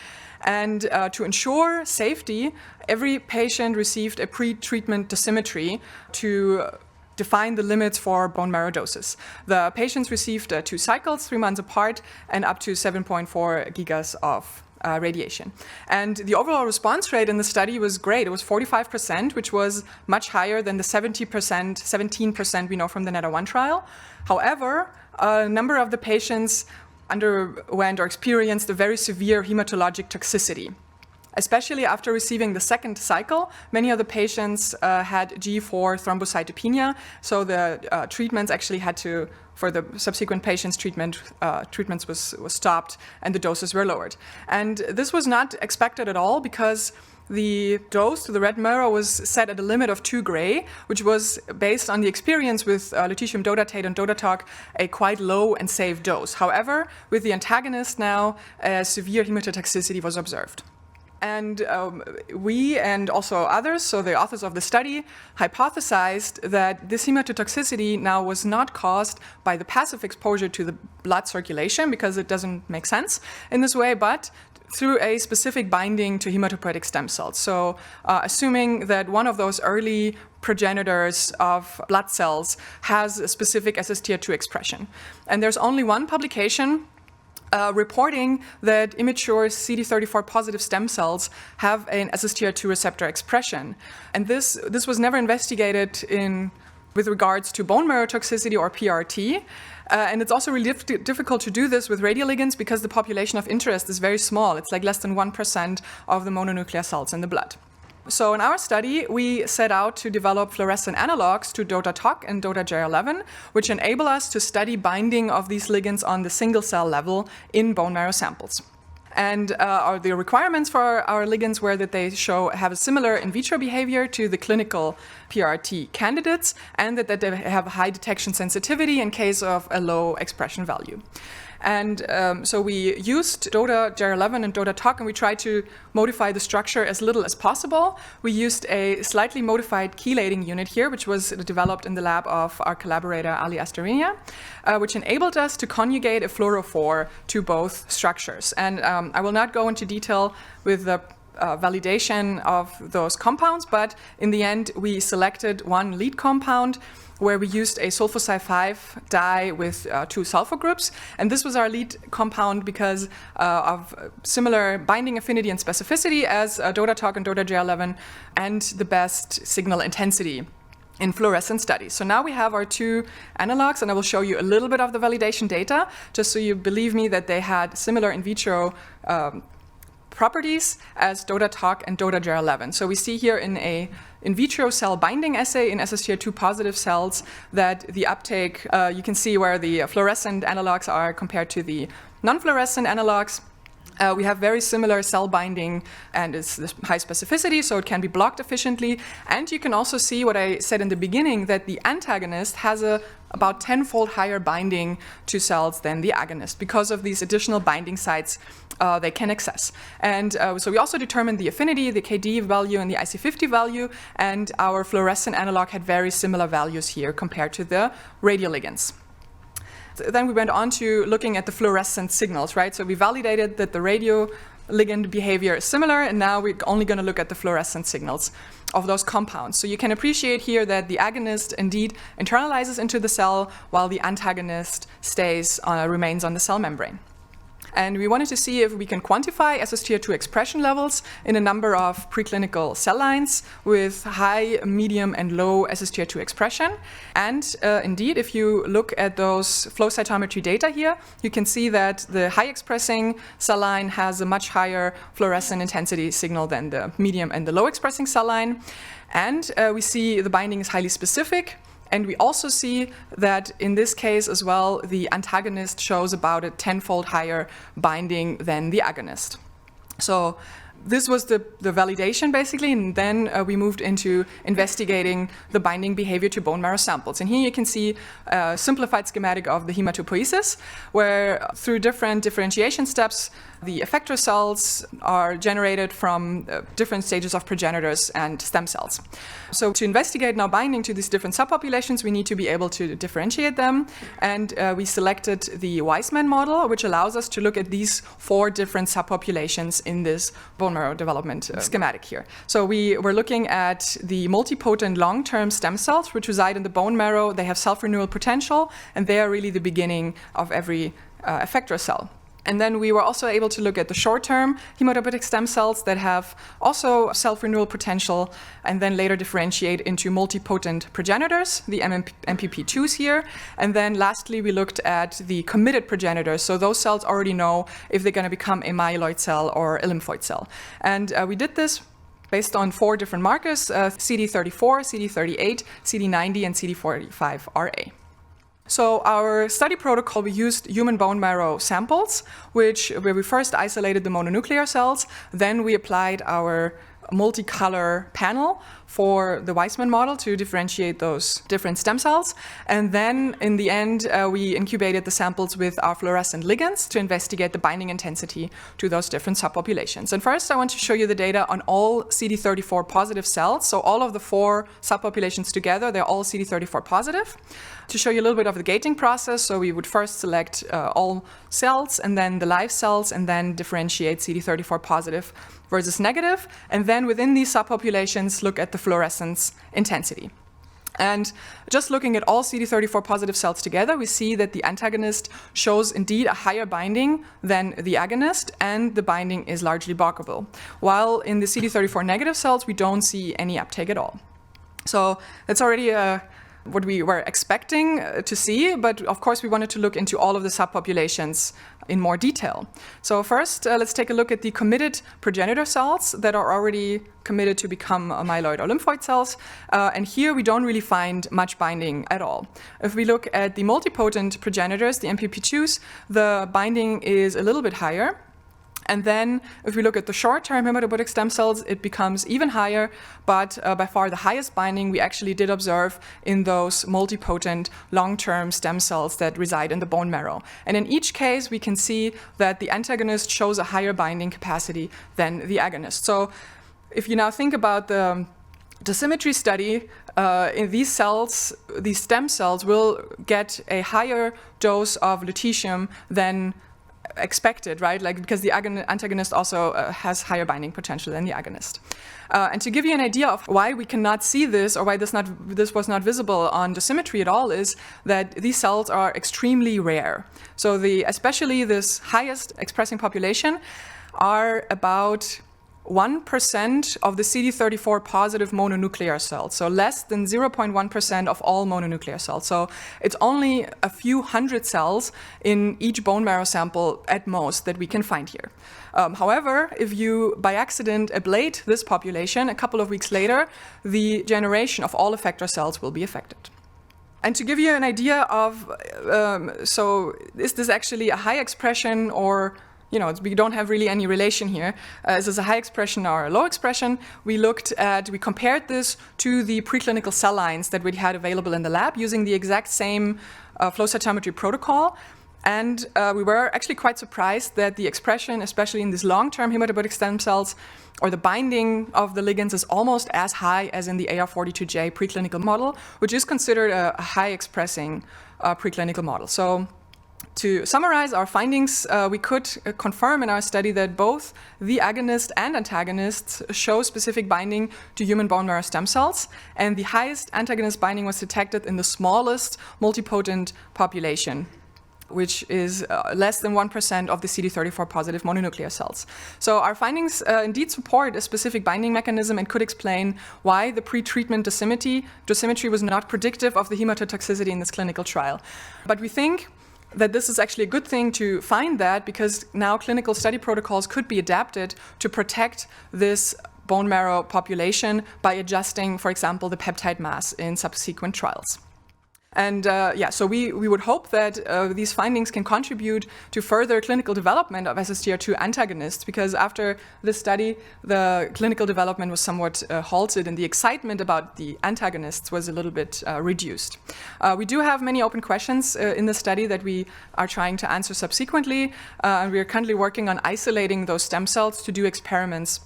And to ensure safety, every patient received a pre-treatment dosimetry to define the limits for bone marrow doses. The patients received 2 cycles, 3 months apart, and up to 7.4 gigas of radiation. And the overall response rate in the study was great. It was 45%, which was much higher than the 17% we know from the NETA-1 trial. However, a number of the patients underwent or experienced a very severe hematologic toxicity. Especially after receiving the second cycle, many of the patients had G4 thrombocytopenia, so the treatments actually had to, for the subsequent patients, treatments was stopped and the doses were lowered. And this was not expected at all because the dose to the red marrow was set at a limit of 2 gray, which was based on the experience with lutetium dotatate and DOTATOC, a quite low and safe dose. However, with the antagonist now, a severe hematotoxicity was observed. And we and also others, so the authors of the study, hypothesized that this hematotoxicity now was not caused by the passive exposure to the blood circulation, because it doesn't make sense in this way, but through a specific binding to hematopoietic stem cells. So assuming that one of those early progenitors of blood cells has a specific SSTR2 expression. And there's only one publication reporting that immature CD34 positive stem cells have an SSTR2 receptor expression. And this was never investigated with regards to bone marrow toxicity or PRRT. And it's also really difficult to do this with radioligands because the population of interest is very small. It's like less than 1% of the mononuclear cells in the blood. So in our study, we set out to develop fluorescent analogs to DOTATOC and DOTA-JR11, which enable us to study binding of these ligands on the single cell level in bone marrow samples. And the requirements for our ligands were that they have a similar in vitro behavior to the clinical PRRT candidates, and that they have high detection sensitivity in case of a low expression value. And so we used DOTA-JR11 and DOTATOC, and we tried to modify the structure as little as possible. We used a slightly modified chelating unit here, which was developed in the lab of our collaborator Ali Astarenia, which enabled us to conjugate a fluorophore to both structures. And I will not go into detail with the validation of those compounds, but in the end, we selected one lead compound where we used a sulfoxide 5 dye with 2 sulfur groups. And this was our lead compound because of similar binding affinity and specificity as DOTATOC and DOTA-J11 and the best signal intensity in fluorescent studies. So now we have our 2 analogs, and I will show you a little bit of the validation data, just so you believe me that they had similar in vitro properties as DOTATOC and DOTA-J11. So we see here in a in vitro cell binding assay in SSTR2 positive cells that the uptake, you can see where the fluorescent analogs are compared to the non-fluorescent analogs. We have very similar cell binding and it's this high specificity, so it can be blocked efficiently. And you can also see what I said in the beginning, that the antagonist has a about 10-fold higher binding to cells than the agonist because of these additional binding sites they can access. And so we also determined the affinity, the KD value, and the IC50 value, and our fluorescent analog had very similar values here compared to the radioligands. Then we went on to looking at the fluorescent signals, right? So we validated that the radioligand behavior is similar, and now we're only going to look at the fluorescent signals of those compounds. So you can appreciate here that the agonist indeed internalizes into the cell, while the antagonist remains on the cell membrane. And we wanted to see if we can quantify SSTR2 expression levels in a number of preclinical cell lines with high, medium, and low SSTR2 expression. And indeed, if you look at those flow cytometry data here, you can see that the high expressing cell line has a much higher fluorescent intensity signal than the medium and the low expressing cell line. And we see the binding is highly specific. And we also see that in this case as well, the antagonist shows about a 10-fold higher binding than the agonist. So this was the validation, basically, and then we moved into investigating the binding behavior to bone marrow samples. And here you can see a simplified schematic of the hematopoiesis, where through different differentiation steps, the effector cells are generated from different stages of progenitors and stem cells. So to investigate now binding to these different subpopulations, we need to be able to differentiate them. And we selected the Weismann model, which allows us to look at these 4 different subpopulations in this bone marrow development schematic here. So we were looking at the multipotent long-term stem cells, which reside in the bone marrow. They have self-renewal potential, and they are really the beginning of every effector cell. And then we were also able to look at the short-term hematopoietic stem cells that have also self-renewal potential, and then later differentiate into multipotent progenitors, the MPP2s here. And then lastly, we looked at the committed progenitors. So those cells already know if they're going to become a myeloid cell or a lymphoid cell. And we did this based on 4 different markers, CD34, CD38, CD90, and CD45RA. So our study protocol, we used human bone marrow samples, where we first isolated the mononuclear cells. Then we applied our multicolor panel for the Weismann model to differentiate those different stem cells. And then in the end, we incubated the samples with our fluorescent ligands to investigate the binding intensity to those different subpopulations. And first, I want to show you the data on all CD34 positive cells. So all of the 4 subpopulations together, they're all CD34 positive. To show you a little bit of the gating process, so we would first select all cells and then the live cells and then differentiate CD34 positive versus negative. And then within these subpopulations, look at the fluorescence intensity. And just looking at all CD34 positive cells together, we see that the antagonist shows indeed a higher binding than the agonist, and the binding is largely blockable. While in the CD34 negative cells, we don't see any uptake at all. So that's already what we were expecting to see, but of course we wanted to look into all of the subpopulations in more detail. So first, let's take a look at the committed progenitor cells that are already committed to become myeloid or lymphoid cells. And here we don't really find much binding at all. If we look at the multipotent progenitors, the MPP2s, the binding is a little bit higher. And then if we look at the short-term hematopoietic stem cells, it becomes even higher, but by far the highest binding we actually did observe in those multipotent long-term stem cells that reside in the bone marrow. And in each case, we can see that the antagonist shows a higher binding capacity than the agonist. So if you now think about the dosimetry study, in these cells, these stem cells will get a higher dose of lutetium than expected, right? Like, because the antagonist also has higher binding potential than the agonist. And to give you an idea of why we cannot see this, or why this was not visible on dosimetry at all, is that these cells are extremely rare. So especially this highest expressing population are about 1% of the CD34 positive mononuclear cells, so less than 0.1% of all mononuclear cells. So it's only a few hundred cells in each bone marrow sample at most that we can find here. However, if you by accident ablate this population, a couple of weeks later, the generation of all effector cells will be affected. And to give you an idea of, so is this actually a high expression, or we don't have really any relation here. Is this a high expression or a low expression? We compared this to the preclinical cell lines that we had available in the lab using the exact same flow cytometry protocol. And we were actually quite surprised that the expression, especially in these long-term hematopoietic stem cells, or the binding of the ligands, is almost as high as in the AR42J preclinical model, which is considered a high-expressing preclinical model. So to summarize our findings, we could confirm in our study that both the agonist and antagonists show specific binding to human bone marrow stem cells, and the highest antagonist binding was detected in the smallest multipotent population, which is less than 1% of the CD34 positive mononuclear cells. So our findings indeed support a specific binding mechanism and could explain why the pre-treatment dosimetry was not predictive of the hematotoxicity in this clinical trial. But we think that this is actually a good thing to find that, because now clinical study protocols could be adapted to protect this bone marrow population by adjusting, for example, the peptide mass in subsequent trials. And so we would hope that these findings can contribute to further clinical development of SSTR2 antagonists, because after this study, the clinical development was somewhat halted, and the excitement about the antagonists was a little bit reduced. We do have many open questions in the study that we are trying to answer subsequently, and we are currently working on isolating those stem cells to do experiments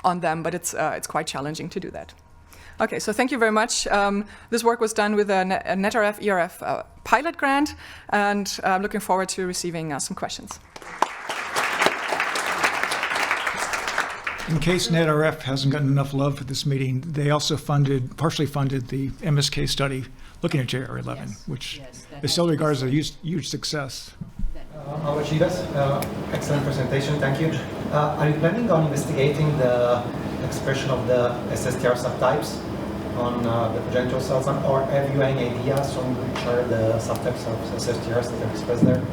on them, but it's quite challenging to do that. Okay, so thank you very much. This work was done with a NetRF-ERF pilot grant, and I'm looking forward to receiving some questions. In case NetRF hasn't gotten enough love for this meeting, they also partially funded the MSK study looking at JR11, which is still regarded as a huge success. Excellent presentation, thank you. Are you planning on investigating the expression of the SSTR subtypes on the progenitor cells, or have you any ideas on which are the subtypes of SSTRs that are expressed there?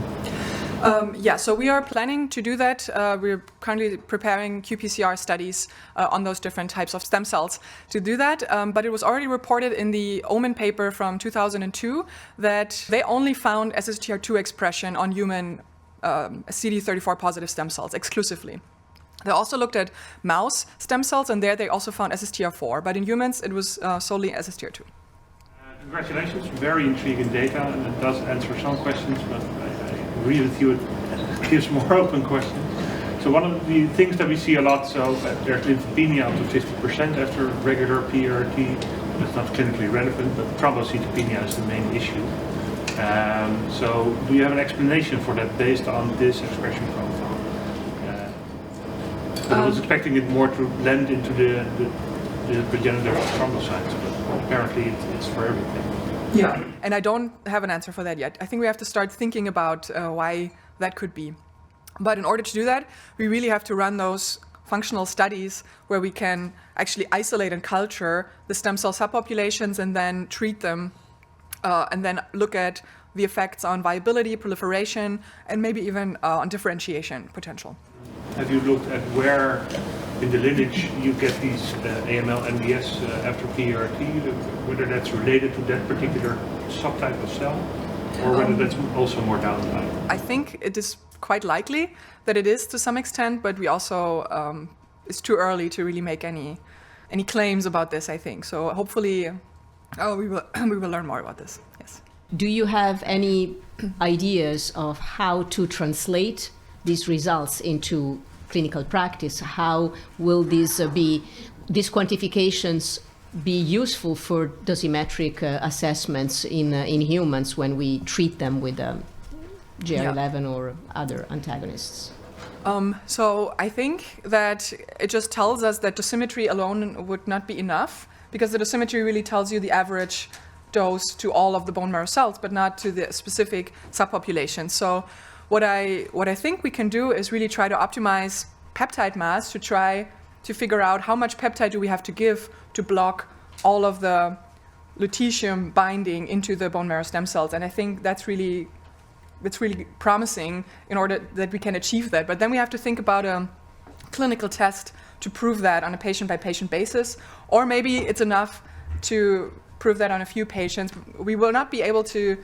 So we are planning to do that. We're currently preparing qPCR studies on those different types of stem cells to do that. But it was already reported in the Omen paper from 2002 that they only found SSTR2 expression on human CD34 positive stem cells exclusively. They also looked at mouse stem cells, and there they also found SSTR4. But in humans, it was solely SSTR2. Congratulations, very intriguing data, and it does answer some questions, but I agree with you, it gives more open questions. So one of the things that we see a lot, there's lymphopenia up to 50% after regular PRRT. That's not clinically relevant, but thrombocytopenia is the main issue. So do you have an explanation for that based on this expression profile? I was expecting it more to lend into the progenitor thrombocytes, but apparently it's for everything. Yeah, and I don't have an answer for that yet. I think we have to start thinking about why that could be. But in order to do that, we really have to run those functional studies where we can actually isolate and culture the stem cell subpopulations and then treat them, and then look at the effects on viability, proliferation, and maybe even on differentiation potential. Have you looked at where in the lineage you get these AML, MDS after PRRT, whether that's related to that particular subtype of cell, or whether that's also more down the line? I think it is quite likely that it is to some extent, but we also, it's too early to really make any claims about this, I think. So hopefully we will learn more about this, yes. Do you have any ideas of how to translate these results into clinical practice? How will these quantifications be useful for dosimetric assessments in humans when we treat them with GR11 or other antagonists? So I think that it just tells us that dosimetry alone would not be enough, because the dosimetry really tells you the average dose to all of the bone marrow cells, but not to the specific subpopulation. So what I think we can do is really try to optimize peptide mass to try to figure out how much peptide do we have to give to block all of the lutetium binding into the bone marrow stem cells. And I think it's really promising in order that we can achieve that. But then we have to think about a clinical test to prove that on a patient-by-patient basis, or maybe it's enough to prove that on a few patients. We will not be able to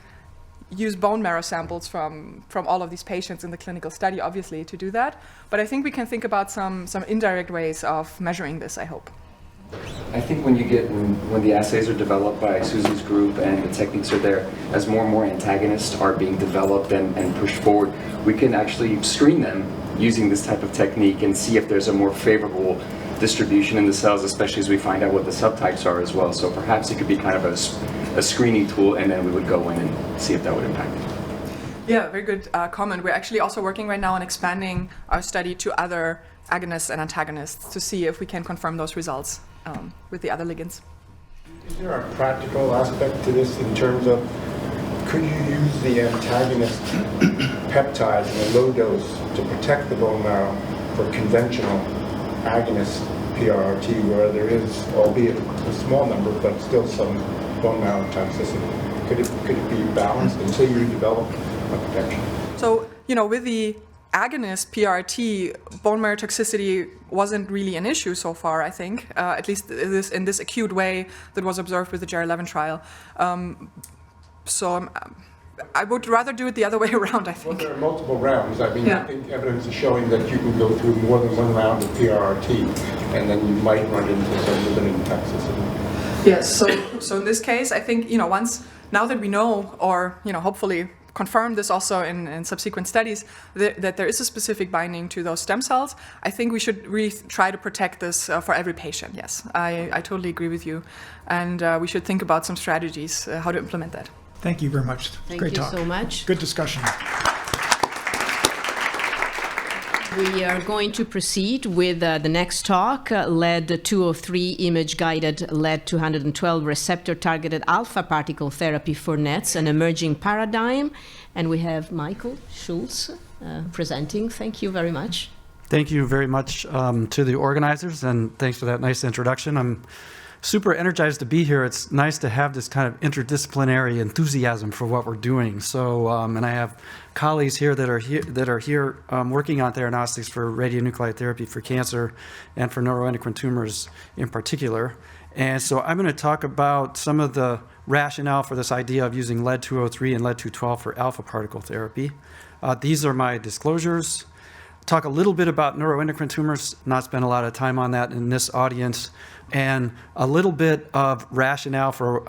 use bone marrow samples from all of these patients in the clinical study, obviously, to do that. But I think we can think about some indirect ways of measuring this, I hope. I think when the assays are developed by Susan's group and the techniques are there, as more and more antagonists are being developed and pushed forward, we can actually screen them using this type of technique and see if there's a more favorable distribution in the cells, especially as we find out what the subtypes are as well. So perhaps it could be kind of a screening tool, and then we would go in and see if that would impact it. Yeah, very good comment. We're actually also working right now on expanding our study to other agonists and antagonists to see if we can confirm those results with the other ligands. Is there a practical aspect to this in terms of, could you use the antagonist peptide in a low dose to protect the bone marrow for conventional agonist PRRT, where there is, albeit a small number, but still some bone marrow toxicity? Could it be balanced until you develop a protection? So, with the agonist PRRT, bone marrow toxicity wasn't really an issue so far, I think, at least in this acute way that was observed with the GR11 trial. I would rather do it the other way around, I think. Well, there are multiple rounds. I mean, I think evidence is showing that you can go through more than one round of PRRT, and then you might run into some limiting toxicity. Yes, so in this case, I think, now that we know, or, hopefully confirm this also in subsequent studies, that there is a specific binding to those stem cells, I think we should really try to protect this for every patient, yes. I totally agree with you. And we should think about some strategies, how to implement that. Thank you very much. Great talk. Thank you so much. Good discussion. We are going to proceed with the next talk, LED-203 image-guided LED-212 receptor-targeted alpha particle therapy for NETs, an emerging paradigm. And we have Michael Schulz presenting. Thank you very much. Thank you very much to the organizers, and thanks for that nice introduction. I'm super energized to be here. It's nice to have this kind of interdisciplinary enthusiasm for what we're doing. So, and I have colleagues here that are here working on theranostics for radionuclide therapy for cancer and for neuroendocrine tumors in particular. And so I'm going to talk about some of the rationale for this idea of using LED-203 and LED-212 for alpha particle therapy. These are my disclosures. Talk a little bit about neuroendocrine tumors, not spend a lot of time on that in this audience, and a little bit of rationale for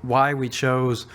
why we chose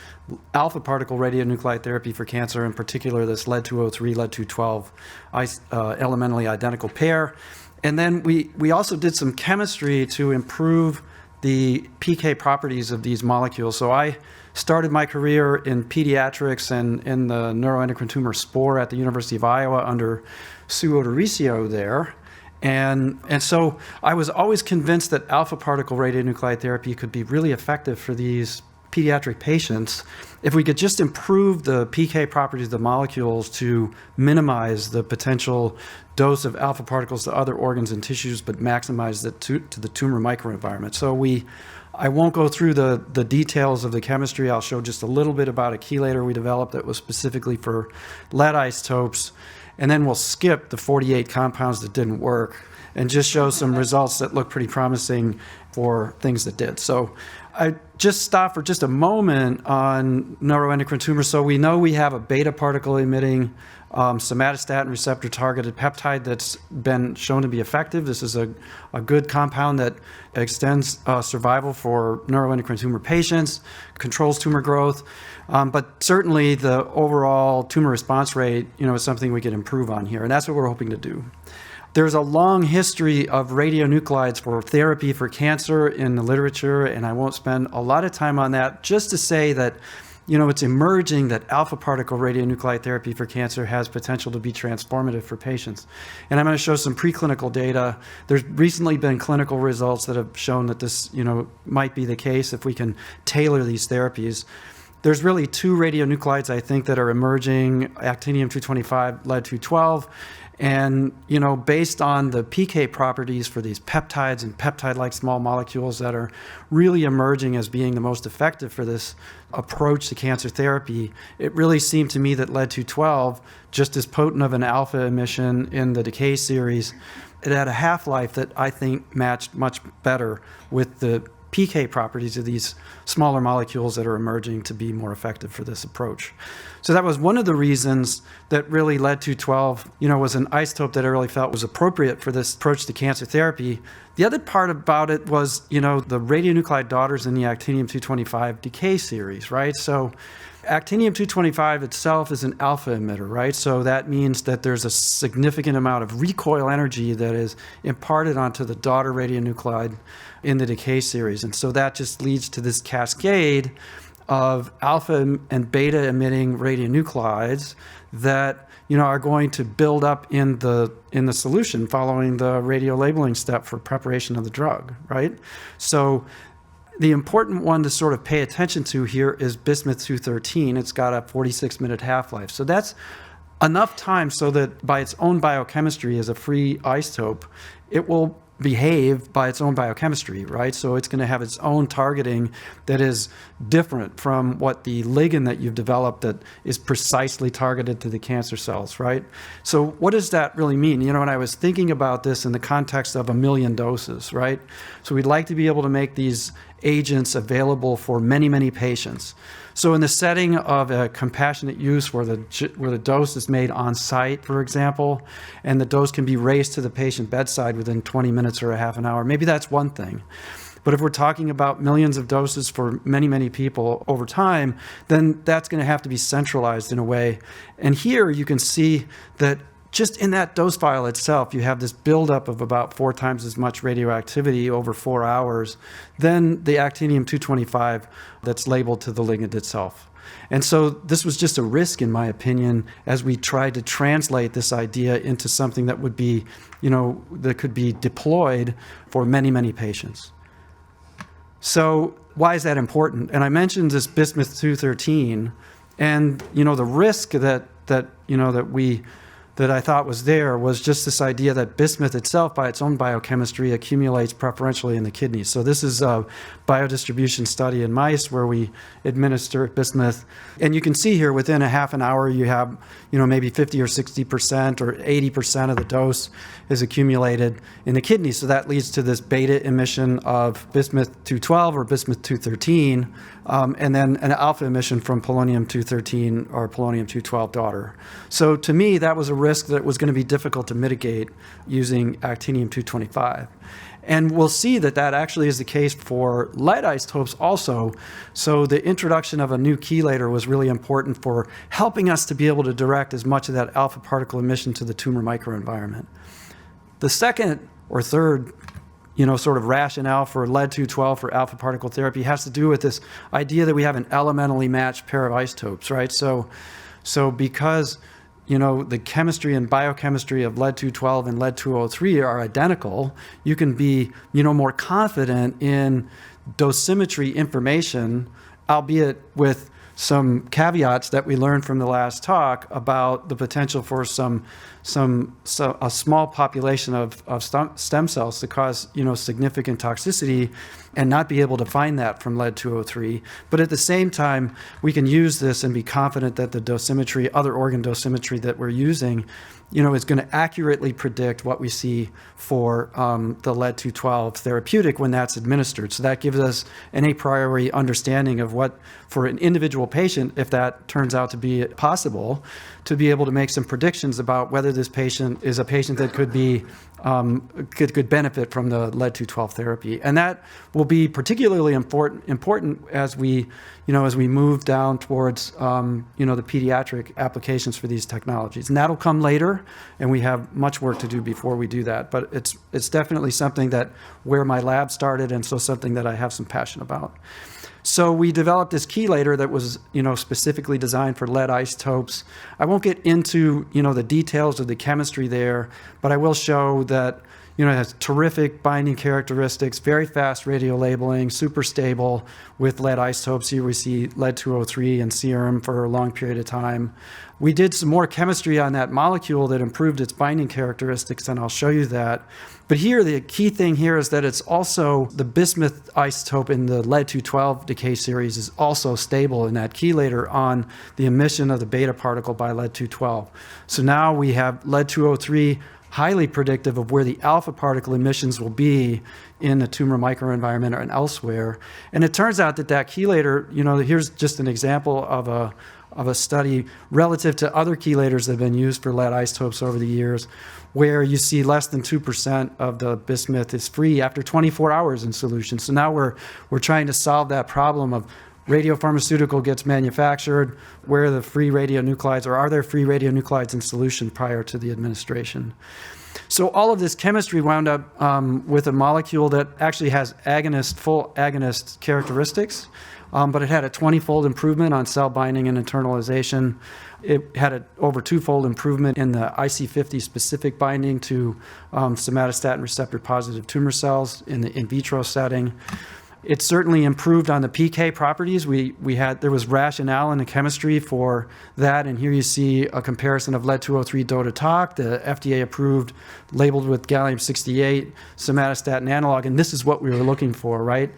alpha particle radionuclide therapy for cancer, in particular this LED-203, LED-212 elementally identical pair. And then we also did some chemistry to improve the PK properties of these molecules. So I started my career in pediatrics and in the neuroendocrine tumor spore at the University of Iowa under Sue Odorisio there. And so I was always convinced that alpha particle radionuclide therapy could be really effective for these pediatric patients if we could just improve the PK properties of the molecules to minimize the potential dose of alpha particles to other organs and tissues, but maximize it to the tumor microenvironment. So I won't go through the details of the chemistry. I'll show just a little bit about a chelator we developed that was specifically for lead isotopes. And then we'll skip the 48 compounds that didn't work and just show some results that look pretty promising for things that did. So I just stop for just a moment on neuroendocrine tumors. So we know we have a beta particle emitting somatostatin receptor targeted peptide that's been shown to be effective. This is a good compound that extends survival for neuroendocrine tumor patients, controls tumor growth. But certainly the overall tumor response rate, is something we can improve on here. And that's what we're hoping to do. There's a long history of radionuclides for therapy for cancer in the literature, and I won't spend a lot of time on that, just to say that it's emerging that alpha particle radionuclide therapy for cancer has potential to be transformative for patients. And I'm going to show some preclinical data. There's recently been clinical results that have shown that this, might be the case if we can tailor these therapies. There's really two radionuclides, I think, that are emerging, actinium-225, lead-212. And, based on the PK properties for these peptides and peptide-like small molecules that are really emerging as being the most effective for this approach to cancer therapy, it really seemed to me that lead-212, just as potent of an alpha emission in the decay series, it had a half-life that I think matched much better with the PK properties of these smaller molecules that are emerging to be more effective for this approach. So that was one of the reasons that really lead-212, was an isotope that I really felt was appropriate for this approach to cancer therapy. The other part about it was, the radionuclide daughters in the actinium-225 decay series, right? So actinium-225 itself is an alpha emitter, right? So that means that there's a significant amount of recoil energy that is imparted onto the daughter radionuclide in the decay series. And so that just leads to this cascade of alpha and beta emitting radionuclides that are going to build up in the solution following the radiolabeling step for preparation of the drug, right? So the important one to sort of pay attention to here is bismuth-213. It's got a 46-minute half-life. So that's enough time so that by its own biochemistry as a free isotope, it will behave by its own biochemistry, right? So it's going to have its own targeting that is different from what the ligand that you've developed that is precisely targeted to the cancer cells, right? So what does that really mean? When I was thinking about this in the context of 1 million doses, right? So we'd like to be able to make these agents available for many, many patients. So in the setting of a compassionate use where the dose is made on site, for example, and the dose can be raised to the patient bedside within 20 minutes or a half an hour, maybe that's one thing. But if we're talking about millions of doses for many, many people over time, then that's going to have to be centralized in a way. And here you can see that just in that dose file itself, you have this buildup of about 4 times as much radioactivity over 4 hours than the actinium-225 that's labeled to the ligand itself. And so this was just a risk, in my opinion, as we tried to translate this idea into something that would be, that could be deployed for many, many patients. So why is that important? And I mentioned this bismuth-213, and the risk that I thought was there was just this idea that bismuth itself, by its own biochemistry, accumulates preferentially in the kidneys. So this is a biodistribution study in mice where we administer bismuth. And you can see here within a half an hour, you have, maybe 50 or 60% or 80% of the dose is accumulated in the kidneys. So that leads to this beta emission of bismuth-212 or bismuth-213, and then an alpha emission from polonium-213 or polonium-212 daughter. So to me, that was a risk that was going to be difficult to mitigate using actinium-225. And we'll see that that actually is the case for lead isotopes also. So the introduction of a new chelator was really important for helping us to be able to direct as much of that alpha particle emission to the tumor microenvironment. The second or third sort of rationale for lead-212 for alpha particle therapy has to do with this idea that we have an elementally matched pair of isotopes, right? So because the chemistry and biochemistry of lead-212 and lead-203 are identical, you can be, more confident in dosimetry information, albeit with some caveats that we learned from the last talk about the potential for a small population of stem cells to cause, significant toxicity and not be able to find that from lead-203. But at the same time, we can use this and be confident that the dosimetry, other organ dosimetry that we're using, is going to accurately predict what we see for the lead-212 therapeutic when that's administered. So that gives us an a priori understanding of what, for an individual patient, if that turns out to be possible, to be able to make some predictions about whether this patient is a patient that could be could benefit from the lead-212 therapy. And that will be particularly important as we move down towards the pediatric applications for these technologies. And that'll come later, and we have much work to do before we do that. But it's definitely something that where my lab started, and so something that I have some passion about. So we developed this chelator that was, specifically designed for lead isotopes. I won't get into, the details of the chemistry there, but I will show that, it has terrific binding characteristics, very fast radiolabeling, super stable with lead isotopes. Here we see lead-203 in serum for a long period of time. We did some more chemistry on that molecule that improved its binding characteristics, and I'll show you that. But here, the key thing here is that it's also the bismuth isotope in the lead-212 decay series is also stable in that chelator on the emission of the beta particle by lead-212. So now we have lead-203 highly predictive of where the alpha particle emissions will be in the tumor microenvironment and elsewhere. And it turns out that chelator, here's just an example of a study relative to other chelators that have been used for lead isotopes over the years, where you see less than 2% of the bismuth is free after 24 hours in solution. So now we're trying to solve that problem of radiopharmaceutical gets manufactured, where are the free radionuclides, or are there free radionuclides in solution prior to the administration? So all of this chemistry wound up with a molecule that actually has full agonist characteristics, but it had a 20-fold improvement on cell binding and internalization. It had an over 2-fold improvement in the IC50 specific binding to somatostatin receptor positive tumor cells in the in vitro setting. It certainly improved on the PK properties. There was rationale in the chemistry for that, and here you see a comparison of lead-203 DOTA-TOC, the FDA approved, labeled with gallium-68 somatostatin analog, and this is what we were looking for, right?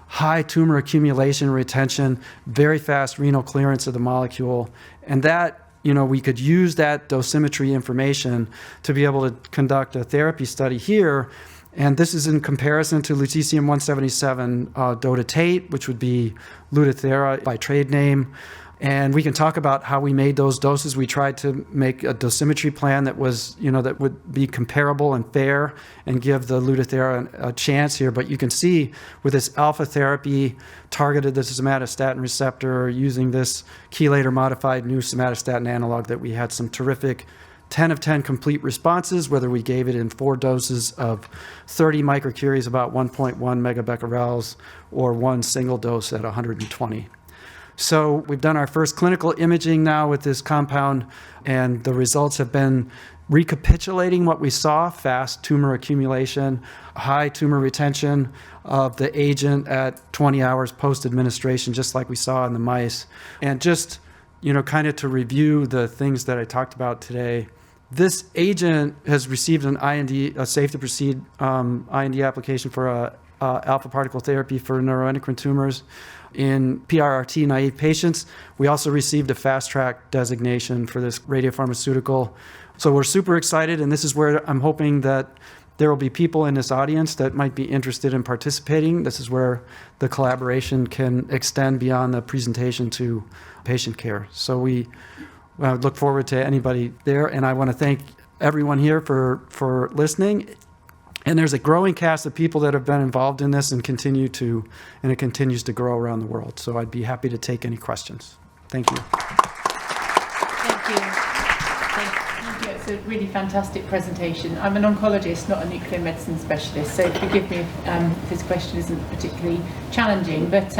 High tumor accumulation retention, very fast renal clearance of the molecule, and that, we could use that dosimetry information to be able to conduct a therapy study here. And this is in comparison to lutetium-177 dotatate, which would be Lutathera by trade name. And we can talk about how we made those doses. We tried to make a dosimetry plan that was, that would be comparable and fair and give the Lutathera a chance here. But you can see with this alpha therapy targeted the somatostatin receptor using this chelator modified new somatostatin analog that we had some terrific 10 of 10 complete responses, whether we gave it in 4 doses of 30 microcuries, about 1.1 megabecquerels, or one single dose at 120. So we've done our first clinical imaging now with this compound, and the results have been recapitulating what we saw: fast tumor accumulation, high tumor retention of the agent at 20 hours post-administration, just like we saw in the mice. And just, kind of to review the things that I talked about today, this agent has received an IND, a safe to proceed IND application for a alpha particle therapy for neuroendocrine tumors in PRRT naive patients. We also received a fast track designation for this radiopharmaceutical. So we're super excited, and this is where I'm hoping that there will be people in this audience that might be interested in participating. This is where the collaboration can extend beyond the presentation to patient care. So we look forward to anybody there, and I want to thank everyone here for listening. And there's a growing cast of people that have been involved in this and it continues to grow around the world. So I'd be happy to take any questions. Thank you. Thank you. Thank you. It's a really fantastic presentation. I'm an oncologist, not a nuclear medicine specialist, so forgive me if this question isn't particularly challenging. But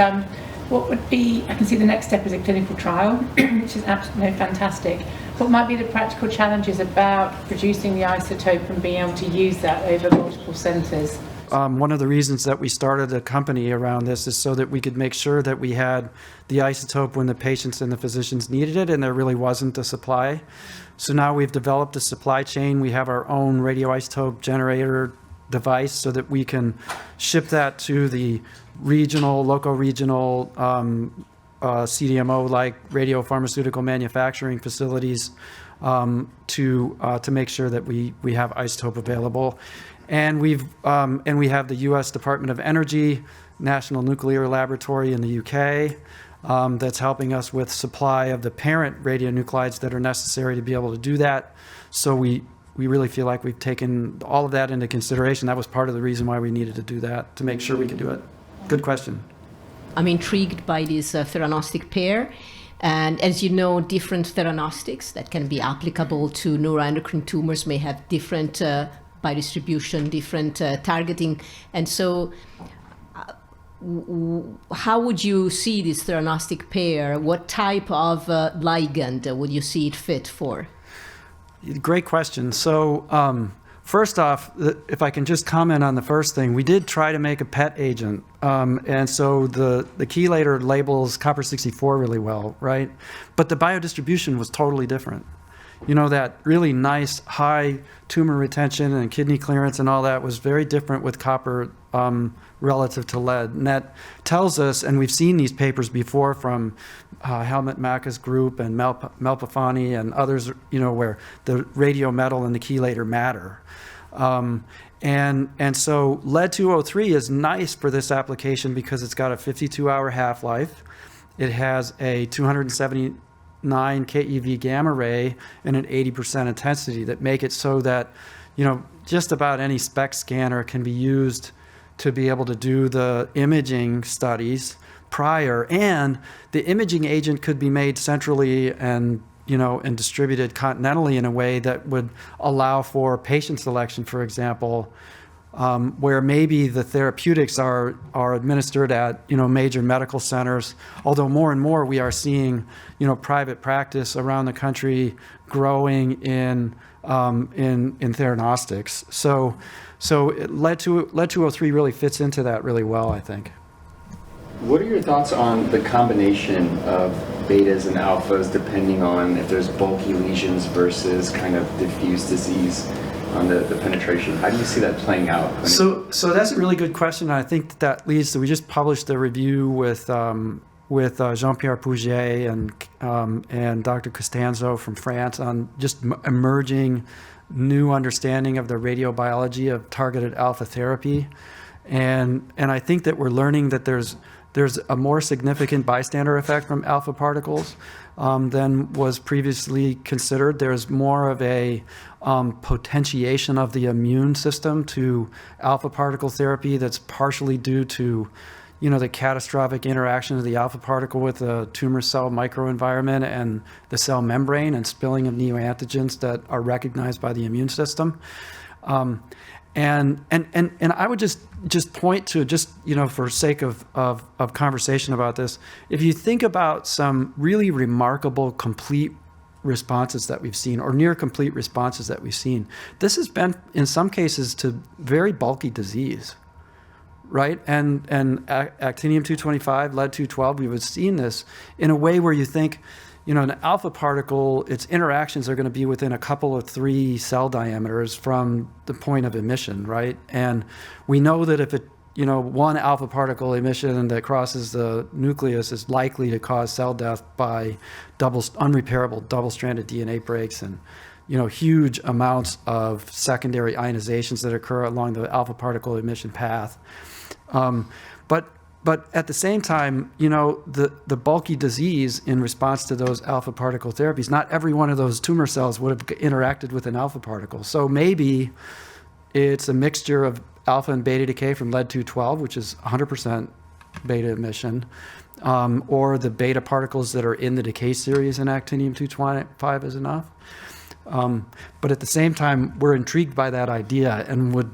what would be, I can see the next step is a clinical trial, which is absolutely fantastic. What might be the practical challenges about producing the isotope and being able to use that over multiple centers? One of the reasons that we started a company around this is so that we could make sure that we had the isotope when the patients and the physicians needed it, and there really wasn't a supply. So now we've developed a supply chain. We have our own radioisotope generator device so that we can ship that to the local regional CDMO-like radiopharmaceutical manufacturing facilities to make sure that we have isotope available. And we have the U.S. Department of Energy, National Nuclear Laboratory in the UK, that's helping us with supply of the parent radionuclides that are necessary to be able to do that. So we really feel like we've taken all of that into consideration. That was part of the reason why we needed to do that, to make sure we could do it. Good question. I'm intrigued by this Theranostic pair. And as you know, different theranostics that can be applicable to neuroendocrine tumors may have different biodistribution, different targeting. And so how would you see this theranostic pair? What type of ligand would you see it fit for? Great question. So first off, if I can just comment on the first thing, we did try to make a PET agent. And so the chelator labels copper-64 really well, right? But the biodistribution was totally different. You know, that really nice high tumor retention and kidney clearance and all that was very different with copper relative to lead. And that tells us, and we've seen these papers before from Helmut Macke's group and Melpafani and others, you know, where the radiometal and the chelator matter. And so lead-203 is nice for this application because it's got a 52-hour half-life. It has a 279 keV gamma ray and an 80% intensity that make it so that, you know, just about any SPECT scanner can be used to be able to do the imaging studies prior, and the imaging agent could be made centrally and, you know, and distributed continentally in a way that would allow for patient selection, for example, where maybe the therapeutics are administered at, you know, major medical centers, although more and more we are seeing, you know, private practice around the country growing in theranostics. So lead-203 really fits into that really well, I think. What are your thoughts on the combination of betas and alphas depending on if there's bulky lesions versus kind of diffuse disease on the penetration? How do you see that playing out? So that's a really good question. I think that leads to, we just published a review with Jean-Pierre Pouget and Dr. Costanzo from France on just emerging new understanding of the radiobiology of targeted alpha therapy. And I think that we're learning that there's a more significant bystander effect from alpha particles than was previously considered. There's more of a potentiation of the immune system to alpha particle therapy that's partially due to, you know, the catastrophic interaction of the alpha particle with the tumor cell microenvironment and the cell membrane and spilling of neoantigens that are recognized by the immune system. And I would just point to, just, you know, for sake of conversation about this, if you think about some really remarkable complete responses that we've seen, or near complete responses that we've seen, this has been in some cases to very bulky disease, right? And actinium-225, lead-212, we would see this in a way where you think, you know, an alpha particle, its interactions are going to be within a couple of 3 cell diameters from the point of emission, right? And we know that if it, you know, one alpha particle emission that crosses the nucleus is likely to cause cell death by unrepairable double-stranded DNA breaks and, you know, huge amounts of secondary ionizations that occur along the alpha particle emission path. But at the same time, you know, the bulky disease in response to those alpha particle therapies, not every one of those tumor cells would have interacted with an alpha particle. So maybe it's a mixture of alpha and beta decay from lead-212, which is 100% beta emission, or the beta particles that are in the decay series in actinium-225 is enough. But at the same time, we're intrigued by that idea and would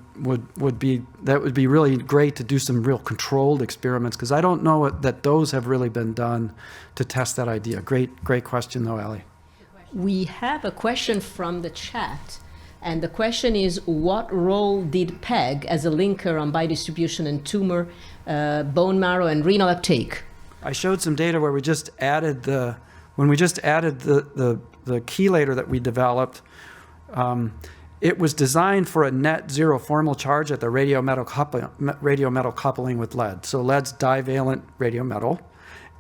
be really great to do some real controlled experiments, because I don't know that those have really been done to test that idea. Great question though, Ali. We have a question from the chat, and the question is, what role did PEG as a linker on biodistribution in tumor, bone marrow, and renal uptake? I showed some data where we just added the chelator that we developed. It was designed for a net zero formal charge at the radiometal coupling with lead. So lead's divalent radiometal.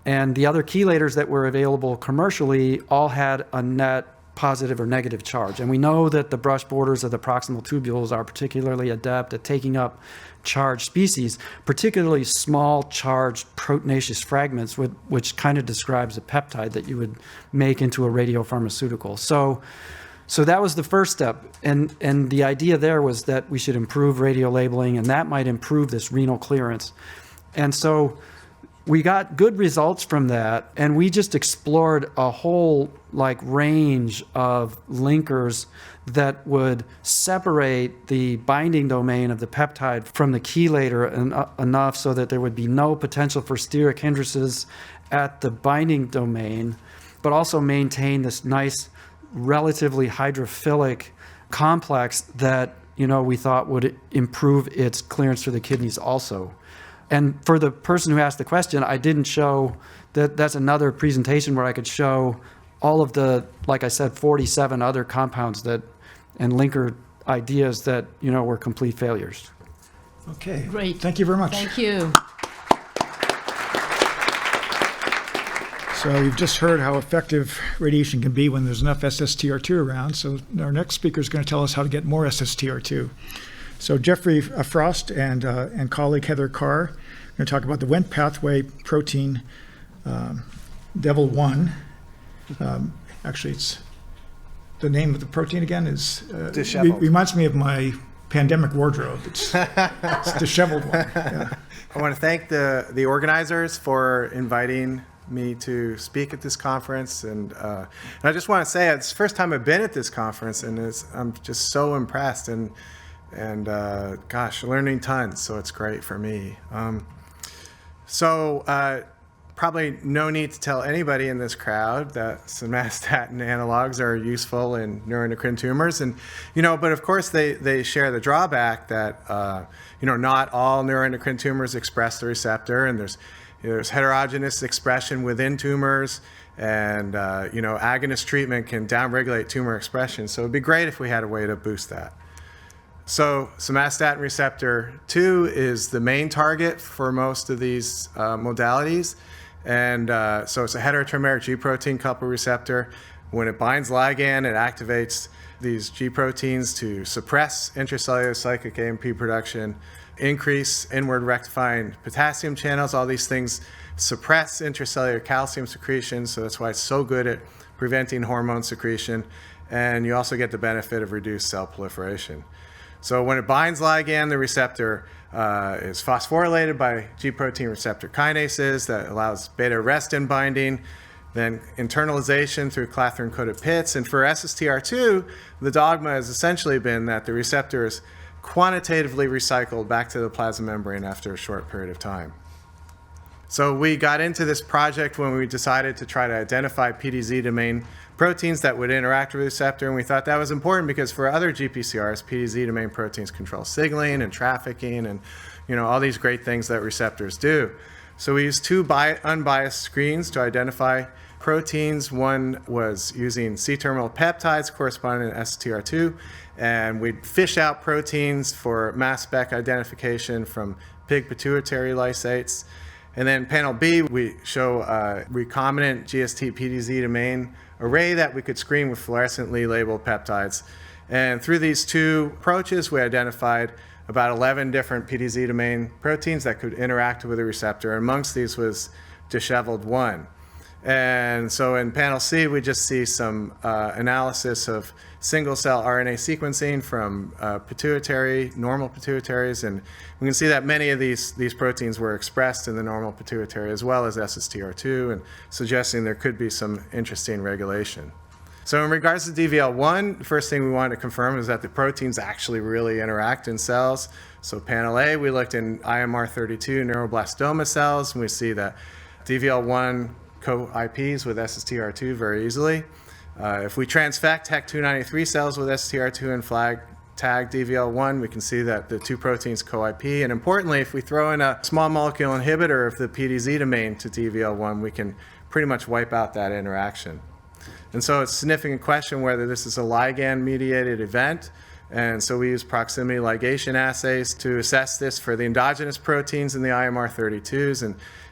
And the other chelators that were available commercially all had a net positive or negative charge. And we know that the brush borders of the proximal tubules are particularly adept at taking up charged species, particularly small charged proteinaceous fragments, which kind of describes a peptide that you would make into a radiopharmaceutical. So that was the first step. And the idea there was that we should improve radio labeling, and that might improve this renal clearance. And so we got good results from that, and we just explored a whole range of linkers that would separate the binding domain of the peptide from the chelator enough so that there would be no potential for steric hindrances at the binding domain, but also maintain this nice, relatively hydrophilic complex that we thought would improve its clearance through the kidneys also. And for the person who asked the question, I didn't show that. That's another presentation where I could show all of the, like I said, 47 other compounds and linker ideas that were complete failures. Okay. Great. Thank you very much. Thank you. So you've just heard how effective radiation can be when there's enough SSTR2 around. So our next speaker is going to tell us how to get more SSTR2. So Jeffrey Frost and colleague Heather Carr are going to talk about the Wnt pathway protein DEVIL1. Actually, it's the name of the protein again is reminds me of my pandemic wardrobe. It's disheveled one. Yeah. I want to thank the organizers for inviting me to speak at this conference, and I just want to say it's the first time I've been at this conference, and I'm just so impressed and gosh, learning tons. So it's great for me. Probably no need to tell anybody in this crowd that somatostatin analogs are useful in neuroendocrine tumors, and but of course they share the drawback that not all neuroendocrine tumors express the receptor, and there's heterogeneous expression within tumors, and agonist treatment can downregulate tumor expression. So it'd be great if we had a way to boost that. So somatostatin receptor 2 is the main target for most of these modalities. And so it's a heterotromeric G protein coupled receptor. When it binds ligand, it activates these G proteins to suppress intracellular cyclic AMP production, increase inward rectifying potassium channels. All these things suppress intracellular calcium secretion, so that's why it's so good at preventing hormone secretion. And you also get the benefit of reduced cell proliferation. So when it binds ligand, the receptor is phosphorylated by G protein receptor kinases that allows beta-arrestin binding, then internalization through clathrin-coated pits. And for SSTR2, the dogma has essentially been that the receptor is quantitatively recycled back to the plasma membrane after a short period of time. So we got into this project when we decided to try to identify PDZ domain proteins that would interact with the receptor, and we thought that was important because for other GPCRs, PDZ domain proteins control signaling and trafficking and all these great things that receptors do. So we used two unbiased screens to identify proteins. One was using C-terminal peptides corresponding to SSTR2, and we'd fish out proteins for mass spec identification from pig pituitary lysates. And then panel B, we show a recombinant GST PDZ domain array that we could screen with fluorescently labeled peptides. And through these two approaches, we identified about 11 different PDZ domain proteins that could interact with the receptor. Amongst these was disheveled 1. And so in panel C, we just see some analysis of single-cell RNA sequencing from normal pituitaries, and we can see that many of these proteins were expressed in the normal pituitary as well as SSTR2, and suggesting there could be some interesting regulation. So in regards to DVL1, the first thing we wanted to confirm is that the proteins actually really interact in cells. So panel A, we looked in IMR32 neuroblastoma cells, and we see that DVL1 co-IPs with SSTR2 very easily. If we transfect HEC293 cells with SSTR2 and flag tag DVL1, we can see that the two proteins co-IP. And importantly, if we throw in a small molecule inhibitor of the PDZ domain to DVL1, we can pretty much wipe out that interaction. And so it's a significant question whether this is a ligand-mediated event. And so we use proximity ligation assays to assess this for the endogenous proteins in the IMR32s.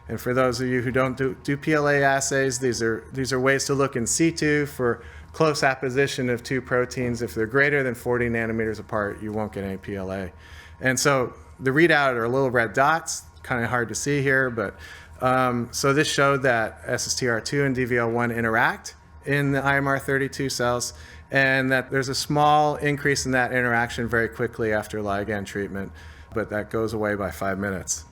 And for those of you who don't do PLA assays, these are ways to look in situ for close apposition of two proteins. If they're greater than 40 nanometers apart, you won't get any PLA. And so the readout are little red dots, kind of hard to see here, but so this showed that SSTR2 and DVL1 interact in the IMR32 cells, and that there's a small increase in that interaction very quickly after ligand treatment, but that goes away by 5 minutes.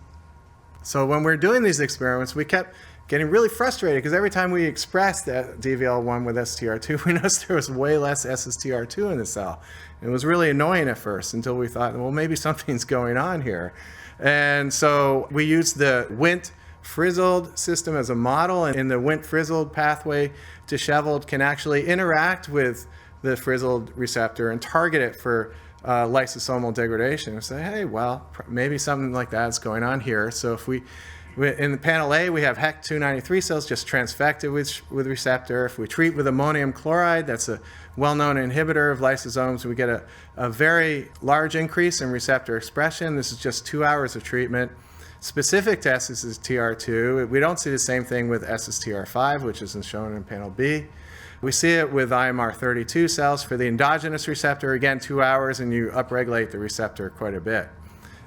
So when we were doing these experiments, we kept getting really frustrated because every time we expressed DVL1 with SSTR2, we noticed there was way less SSTR2 in the cell. It was really annoying at first until we thought, well, maybe something's going on here. And so we used the Wnt-frizzled system as a model, and in the Wnt-frizzled pathway, disheveled can actually interact with the frizzled receptor and target it for lysosomal degradation and say, hey, well, maybe something like that's going on here. So if in the panel A, we have HEC293 cells just transfected with receptor. If we treat with ammonium chloride, that's a well-known inhibitor of lysosomes, we get a very large increase in receptor expression. This is just 2 hours of treatment. Specific to SSTR2, we don't see the same thing with SSTR5, which is shown in panel B. We see it with IMR32 cells. For the endogenous receptor, again, 2 hours, and you upregulate the receptor quite a bit.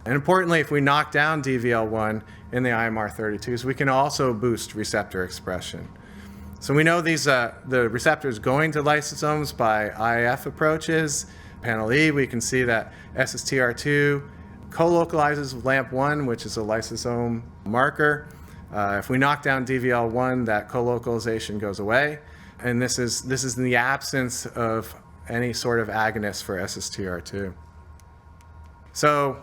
And importantly, if we knock down DVL1 in the IMR32s, we can also boost receptor expression. So we know the receptors going to lysosomes by IF approaches. Panel E, we can see that SSTR2 co-localizes with LAMP1, which is a lysosome marker. If we knock down DVL1, that co-localization goes away. And this is in the absence of any sort of agonist for SSTR2. So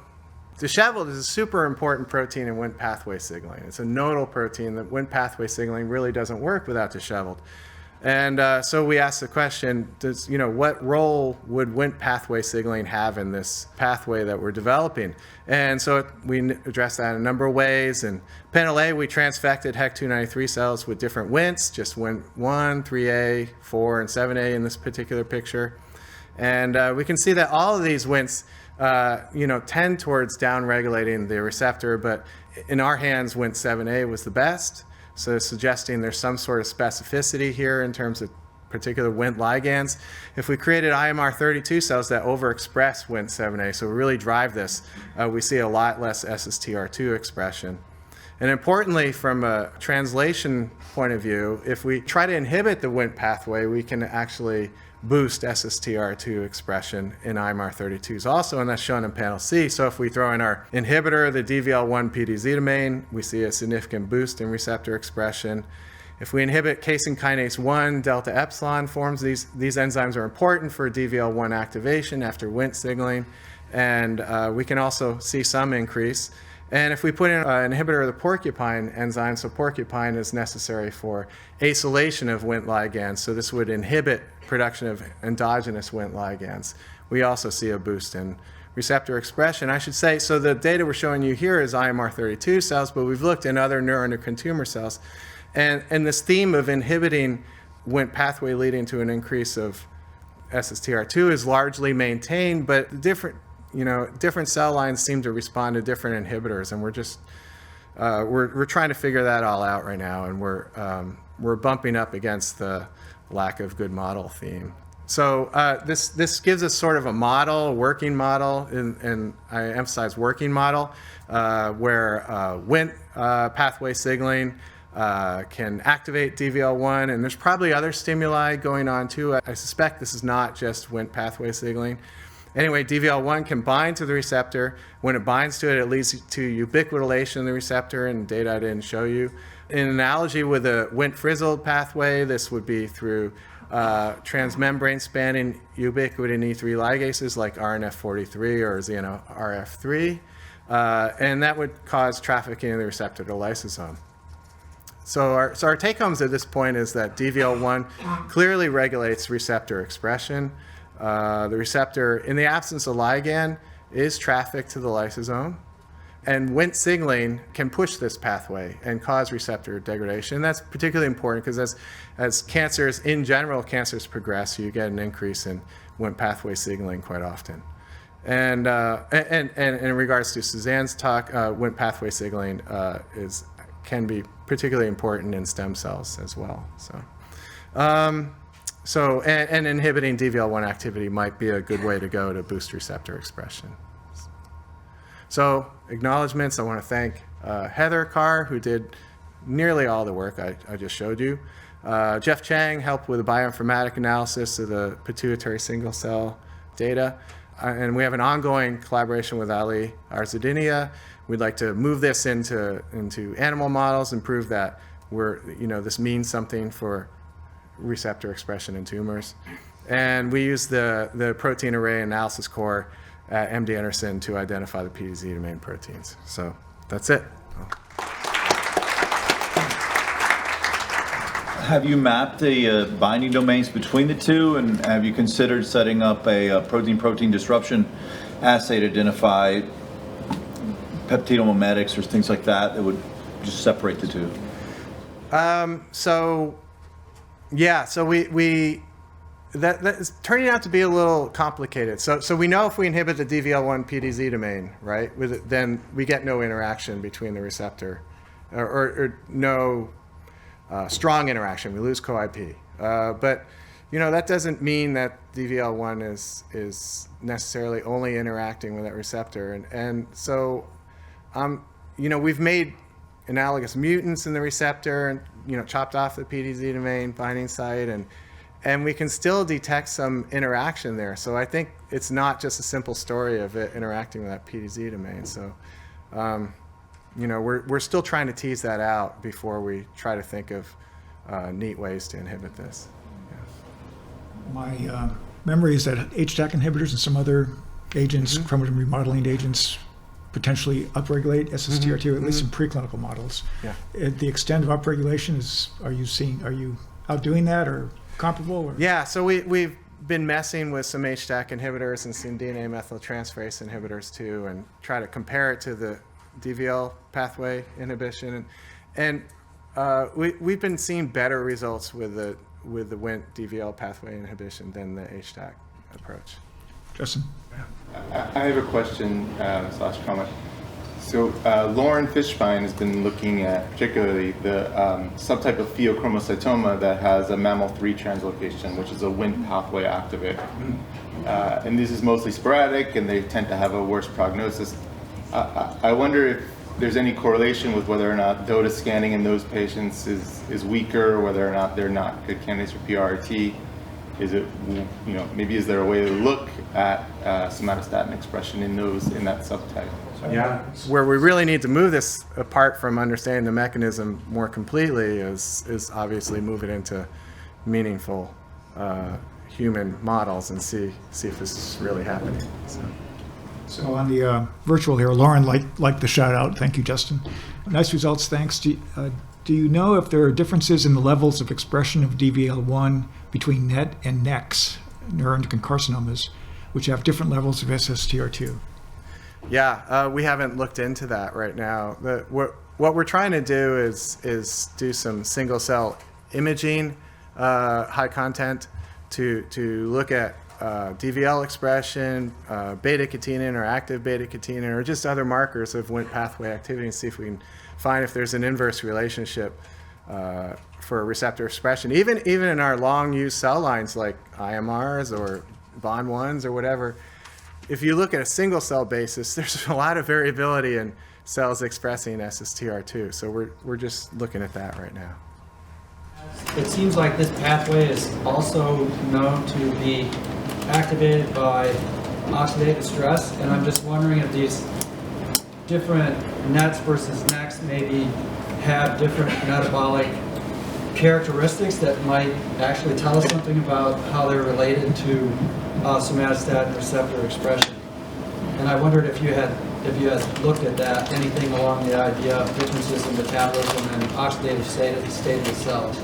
disheveled is a super important protein in Wnt pathway signaling. It's a nodal protein that Wnt pathway signaling really doesn't work without disheveled. And so we asked the question, what role would Wnt pathway signaling have in this pathway that we're developing? And so we addressed that in a number of ways. In panel A, we transfected HEC293 cells with different Wnts, just Wnt 1, 3A, 4, and 7A in this particular picture. And we can see that all of these Wnts tend towards downregulating the receptor, but in our hands, Wnt 7A was the best. So suggesting there's some sort of specificity here in terms of particular Wnt ligands. If we created IMR32 cells that overexpress Wnt 7A, so we really drive this, we see a lot less SSTR2 expression. And importantly, from a translation point of view, if we try to inhibit the Wnt pathway, we can actually boost SSTR2 expression in IMR32s also, and that's shown in panel C. So if we throw in our inhibitor, the DVL1 PDZ domain, we see a significant boost in receptor expression. If we inhibit casein kinase 1, delta epsilon forms, these enzymes are important for DVL1 activation after Wnt signaling, and we can also see some increase. And if we put in an inhibitor of the porcupine enzyme, so porcupine is necessary for acylation of Wnt ligands, so this would inhibit production of endogenous Wnt ligands. We also see a boost in receptor expression. I should say, so the data we're showing you here is IMR32 cells, but we've looked in other neuroendocrine tumor cells. And this theme of inhibiting Wnt pathway leading to an increase of SSTR2 is largely maintained, but different cell lines seem to respond to different inhibitors, and we're just we're trying to figure that all out right now, and we're bumping up against the lack of good model theme. So this gives us sort of a model, a working model, and I emphasize working model, where Wnt pathway signaling can activate DVL1, and there's probably other stimuli going on too. I suspect this is not just Wnt pathway signaling. Anyway, DVL1 can bind to the receptor. When it binds to it, it leads to ubiquitination of the receptor, and data I didn't show you. In analogy with the Wnt-frizzled pathway, this would be through transmembrane spanning ubiquitin E3 ligases like RNF43 or ZNRF3, and that would cause trafficking of the receptor to lysosome. So our take homes at this point is that DVL1 clearly regulates receptor expression. The receptor, in the absence of ligand, is trafficked to the lysosome. And Wnt signaling can push this pathway and cause receptor degradation. And that's particularly important because as cancers, in general, cancers progress, you get an increase in Wnt pathway signaling quite often. And in regards to Susanne's talk, Wnt pathway signaling can be particularly important in stem cells as well. So, and inhibiting DVL1 activity might be a good way to go to boost receptor expression. So, acknowledgements. I want to thank Heather Carr, who did nearly all the work I just showed you. Jeff Chang helped with the bioinformatic analysis of the pituitary single cell data. and we have an ongoing collaboration with Ali Arzadinia. We'd like to move this into animal models and prove that this means something for receptor expression in tumors. And we use the protein array analysis core at MD Anderson to identify the PDZ domain proteins. So that's it. Have you mapped the binding domains between the two, and have you considered setting up a protein-protein disruption assay to identify peptidomimetics or things like that that would just separate the two? So that is turning out to be a little complicated. So we know if we inhibit the DVL1 PDZ domain, right, then we get no interaction between the receptor, or no strong interaction. We lose co-IP. But that doesn't mean that DVL1 is necessarily only interacting with that receptor. And so we've made analogous mutants in the receptor and chopped off the PDZ domain binding site, and we can still detect some interaction there. So I think it's not just a simple story of it interacting with that PDZ domain. So we're still trying to tease that out before we try to think of neat ways to inhibit this. Yeah. My memory is that HDAC inhibitors and some other agents, chromatin remodeling agents, potentially upregulate SSTR2, at least in preclinical models. Yeah. At the extent of upregulation, are you outdoing that or comparable? Or? Yeah, so we've been messing with some HDAC inhibitors and some DNA methyltransferase inhibitors too, and try to compare it to the DVL pathway inhibition. And we've been seeing better results with the Wnt DVL pathway inhibition than the HDAC approach. Justin? I have a question / comment. So Lauren Fishbein has been looking at particularly the subtype of pheochromocytoma that has a MAML3 translocation, which is a Wnt pathway activator. And this is mostly sporadic, and they tend to have a worse prognosis. I wonder if there's any correlation with whether or not DOTA scanning in those patients is weaker, whether or not they're not good candidates for PRRT. Is it, maybe is there a way to look at somatostatin expression in that subtype? Yeah, where we really need to move this apart from understanding the mechanism more completely is obviously move it into meaningful human models and see if this is really happening. So on the virtual here, Lauren liked the shout out. Thank you, Justin. Nice results, thanks. Do you know if there are differences in the levels of expression of DVL1 between NET and NECs, neuroendocrine carcinomas, which have different levels of SSTR2? Yeah, we haven't looked into that right now. What we're trying to do is do some single cell imaging, high content, to look at DVL expression, beta-catenin or active beta-catenin, or just other markers of Wnt pathway activity, and see if we can find if there's an inverse relationship for receptor expression. Even in our long-used cell lines like IMRs or BON1s or whatever, if you look at a single cell basis, there's a lot of variability in cells expressing SSTR2. So we're just looking at that right now. It seems like this pathway is also known to be activated by oxidative stress, and I'm just wondering if these different NETs versus NECs maybe have different metabolic characteristics that might actually tell us something about how they're related to somatostatin receptor expression. And I wondered if you had looked at that, anything along the idea of differences in metabolism and oxidative state of the cells.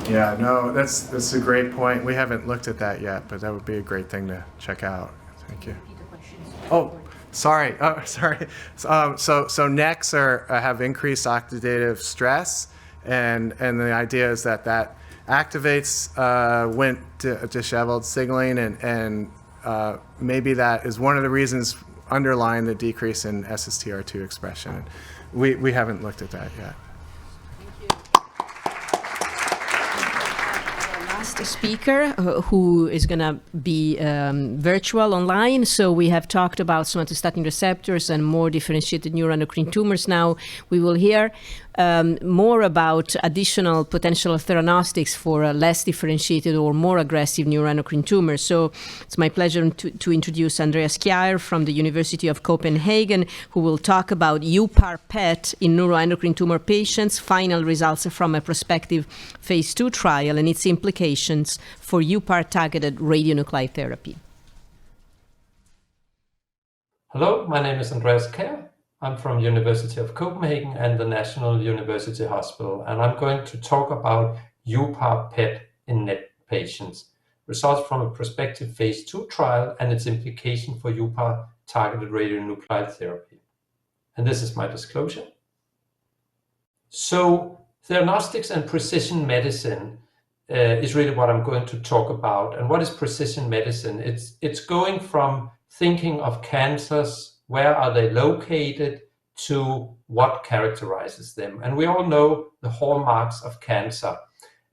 Yeah, no, that's a great point. We haven't looked at that yet, but that would be a great thing to check out. Thank you. Oh, sorry. Sorry. So NECs have increased oxidative stress, and the idea is that activates Wnt disheveled signaling, and maybe that is one of the reasons underlying the decrease in SSTR2 expression. We haven't looked at that yet. speaker who is going to be virtual online. So we have talked about somatostatin receptors and more differentiated neuroendocrine tumors. Now we will hear more about additional potential theranostics for less differentiated or more aggressive neuroendocrine tumors. So it's my pleasure to introduce Andreas Kjaer from the University of Copenhagen, who will talk about UPAR-PET in neuroendocrine tumor patients, final results from a prospective phase 2 trial and its implications for UPAR-targeted radionuclide therapy. Hello, my name is Andreas Kjaer. I'm from University of Copenhagen and the National University Hospital, and I'm going to talk about UPAR-PET in NET patients, results from a prospective phase 2 trial and its implication for UPAR-targeted radionuclide therapy. And this is my disclosure. So, theranostics and precision medicine is really what I'm going to talk about. And what is precision medicine? It's going from thinking of cancers, where are they located, to what characterizes them. And we all know the hallmarks of cancer.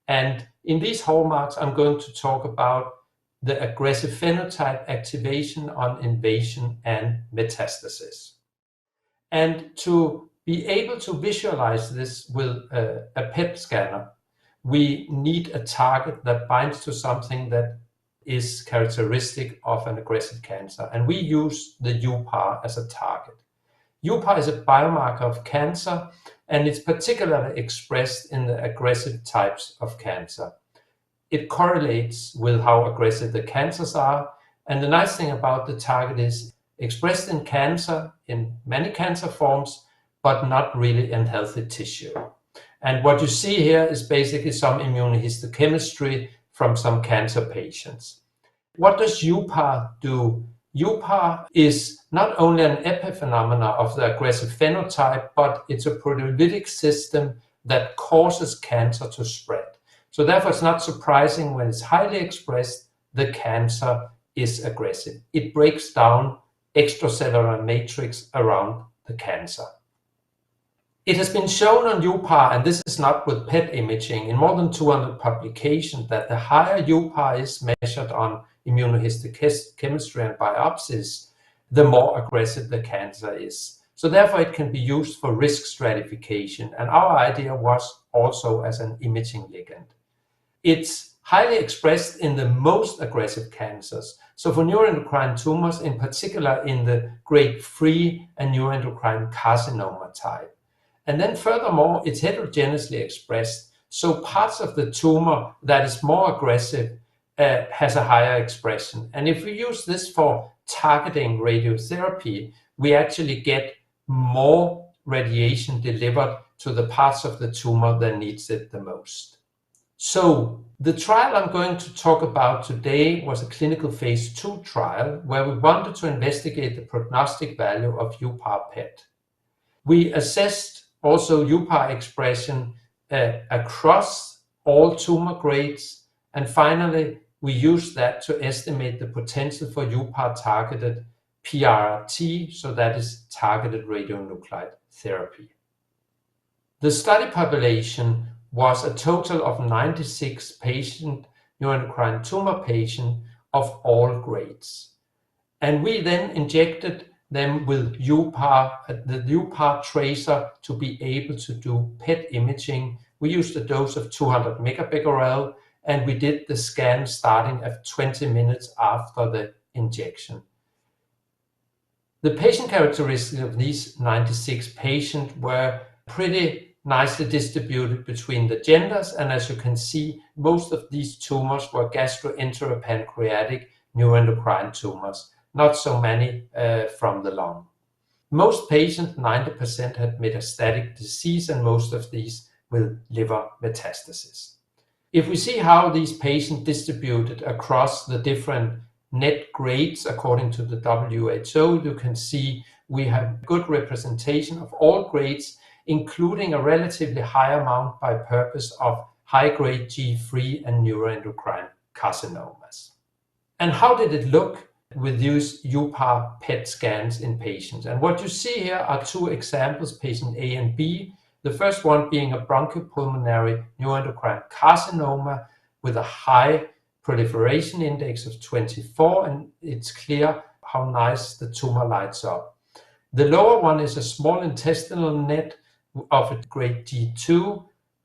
And in these hallmarks, I'm going to talk about the aggressive phenotype, activation on invasion, and metastasis. And to be able to visualize this with a PET scanner, we need a target that binds to something that is characteristic of an aggressive cancer. And we use the UPAR as a target. UPAR is a biomarker of cancer, and it's particularly expressed in the aggressive types of cancer. It correlates with how aggressive the cancers are. And the nice thing about the target is expressed in cancer, in many cancer forms, but not really in healthy tissue. And what you see here is basically some immunohistochemistry from some cancer patients. What does UPAR do? UPAR is not only an epiphenomena of the aggressive phenotype, but it's a proteolytic system that causes cancer to spread. So therefore, it's not surprising when it's highly expressed, the cancer is aggressive. It breaks down extracellular matrix around the cancer. It has been shown on UPAR, and this is not with PET imaging, in more than 200 publications, that the higher UPAR is measured on immunohistochemistry and biopsies, the more aggressive the cancer is. So therefore, it can be used for risk stratification, and our idea was also as an imaging ligand. It's highly expressed in the most aggressive cancers. So for neuroendocrine tumors, in particular in the grade 3 and neuroendocrine carcinoma type. And then furthermore, it's heterogeneously expressed. So parts of the tumor that is more aggressive has a higher expression. And if we use this for targeting radiotherapy, we actually get more radiation delivered to the parts of the tumor that needs it the most. So the trial I'm going to talk about today was a clinical phase 2 trial where we wanted to investigate the prognostic value of UPAR-PET. We assessed also UPAR expression across all tumor grades, and finally we used that to estimate the potential for UPAR-targeted PRRT, so that is targeted radionuclide therapy. The study population was a total of 96 neuroendocrine tumor patients of all grades. And we then injected them with UPAR, the UPAR tracer, to be able to do PET imaging. We used a dose of 200 megabecquerel, and we did the scan starting at 20 minutes after the injection. The patient characteristics of these 96 patients were pretty nicely distributed between the genders, and as you can see, most of these tumors were gastroenteropancreatic neuroendocrine tumors, not so many from the lung. Most patients, 90%, had metastatic disease, and most of these with liver metastasis. If we see how these patients distributed across the different NET grades according to the WHO, you can see we have good representation of all grades, including a relatively high amount by purpose of high-grade G3 and neuroendocrine carcinomas. And how did it look with these UPAR PET scans in patients? And what you see here are two examples, patient A and B. The first one being a bronchopulmonary neuroendocrine carcinoma with a high proliferation index of 24, and it's clear how nice the tumor lights up. The lower one is a small intestinal net of a grade G2,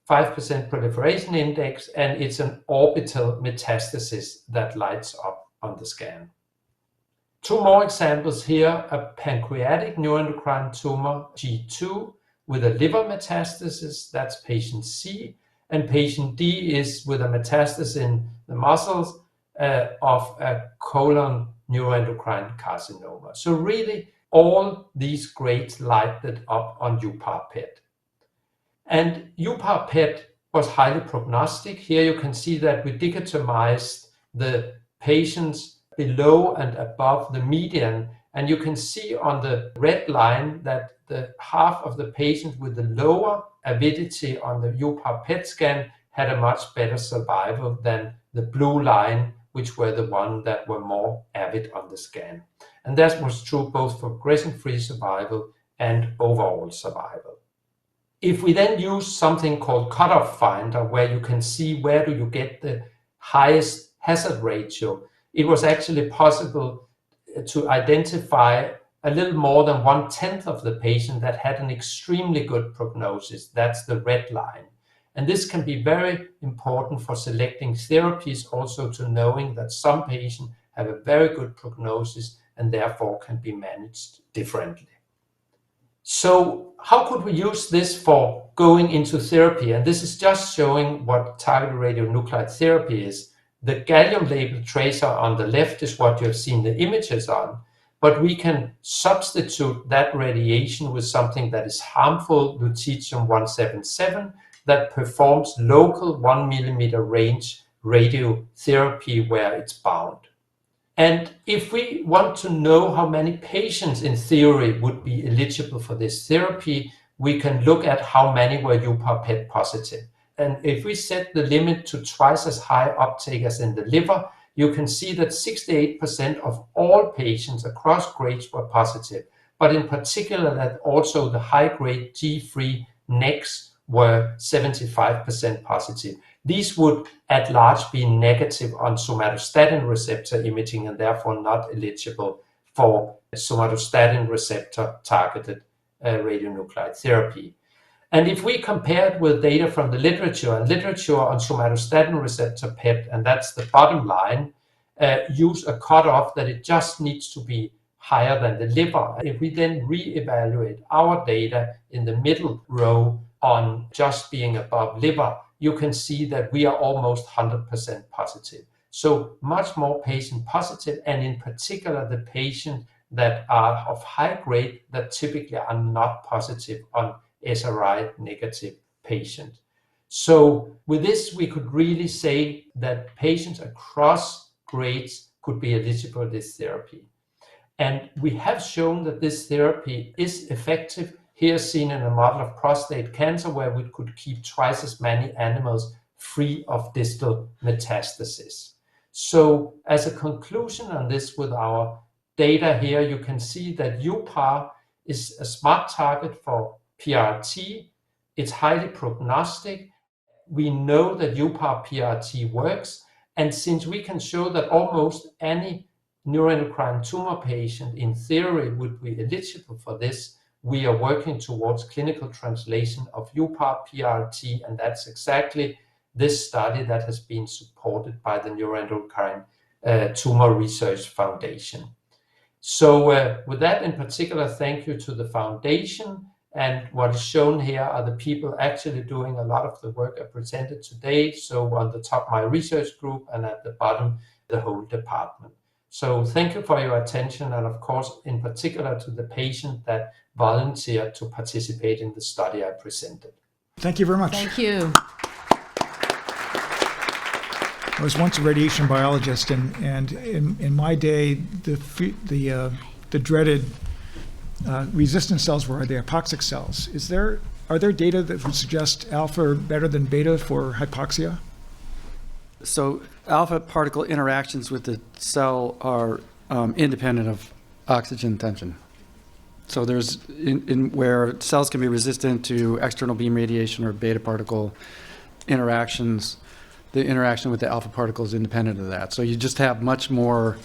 5% proliferation index, and it's an orbital metastasis that lights up on the scan. Two more examples here, a pancreatic neuroendocrine tumor G2 with a liver metastasis, that's patient C, and patient D is with a metastasis in the muscles of a colon neuroendocrine carcinoma. So really all these grades lighted up on UPAR-PET. And UPAR-PET was highly prognostic. Here you can see that we dichotomized the patients below and above the median, and you can see on the red line that the half of the patients with the lower avidity on the UPAR-PET scan had a much better survival than the blue line, which were the ones that were more avid on the scan. And that was true both for progression-free survival and overall survival. If we then use something called cutoff finder, where you can see where do you get the highest hazard ratio, it was actually possible to identify a little more than 1/10 of the patient that had an extremely good prognosis. That's the red line. And this can be very important for selecting therapies, also to knowing that some patients have a very good prognosis and therefore can be managed differently. So how could we use this for going into therapy? And this is just showing what targeted radionuclide therapy is. The gallium labeled tracer on the left is what you have seen the images on, but we can substitute that radiation with something that is harmful, lutetium-177, that performs local 1 millimeter range radiotherapy where it's bound. And if we want to know how many patients in theory would be eligible for this therapy, we can look at how many were UPAR-PET positive. And if we set the limit to twice as high uptake as in the liver, you can see that 68% of all patients across grades were positive, but in particular that also the high-grade G3 NECs were 75% positive. These would at large be negative on somatostatin receptor imaging and therefore not eligible for somatostatin receptor targeted radionuclide therapy. And if we compare it with data from the literature, and literature on somatostatin receptor PET, and that's the bottom line, use a cutoff that it just needs to be higher than the liver. If we then re-evaluate our data in the middle row on just being above liver, you can see that we are almost 100% positive. So much more patient positive, and in particular the patients that are of high grade that typically are not positive on SRI negative patient. So with this, we could really say that patients across grades could be eligible for this therapy. And we have shown that this therapy is effective, here seen in a model of prostate cancer where we could keep twice as many animals free of distal metastasis. So as a conclusion on this with our data here, you can see that UPAR is a smart target for PRRT. It's highly prognostic. We know that UPAR PRRT works. And since we can show that almost any neuroendocrine tumor patient in theory would be eligible for this, we are working towards clinical translation of UPAR PRRT, and that's exactly this study that has been supported by the Neuroendocrine Tumor Research Foundation. So with that in particular, thank you to the foundation. And what is shown here are the people actually doing a lot of the work I presented today. So on the top, my research group, and at the bottom, the whole department. So thank you for your attention, and of course, in particular to the patient that volunteered to participate in the study I presented. Thank you very much. Thank you. I was once a radiation biologist, and in my day, the dreaded resistant cells were the hypoxic cells. Are there data that would suggest alpha are better than beta for hypoxia? So alpha particle interactions with the cell are independent of oxygen tension. So there's where cells can be resistant to external beam radiation or beta particle interactions, the interaction with the alpha particle is independent of that. So you just have much more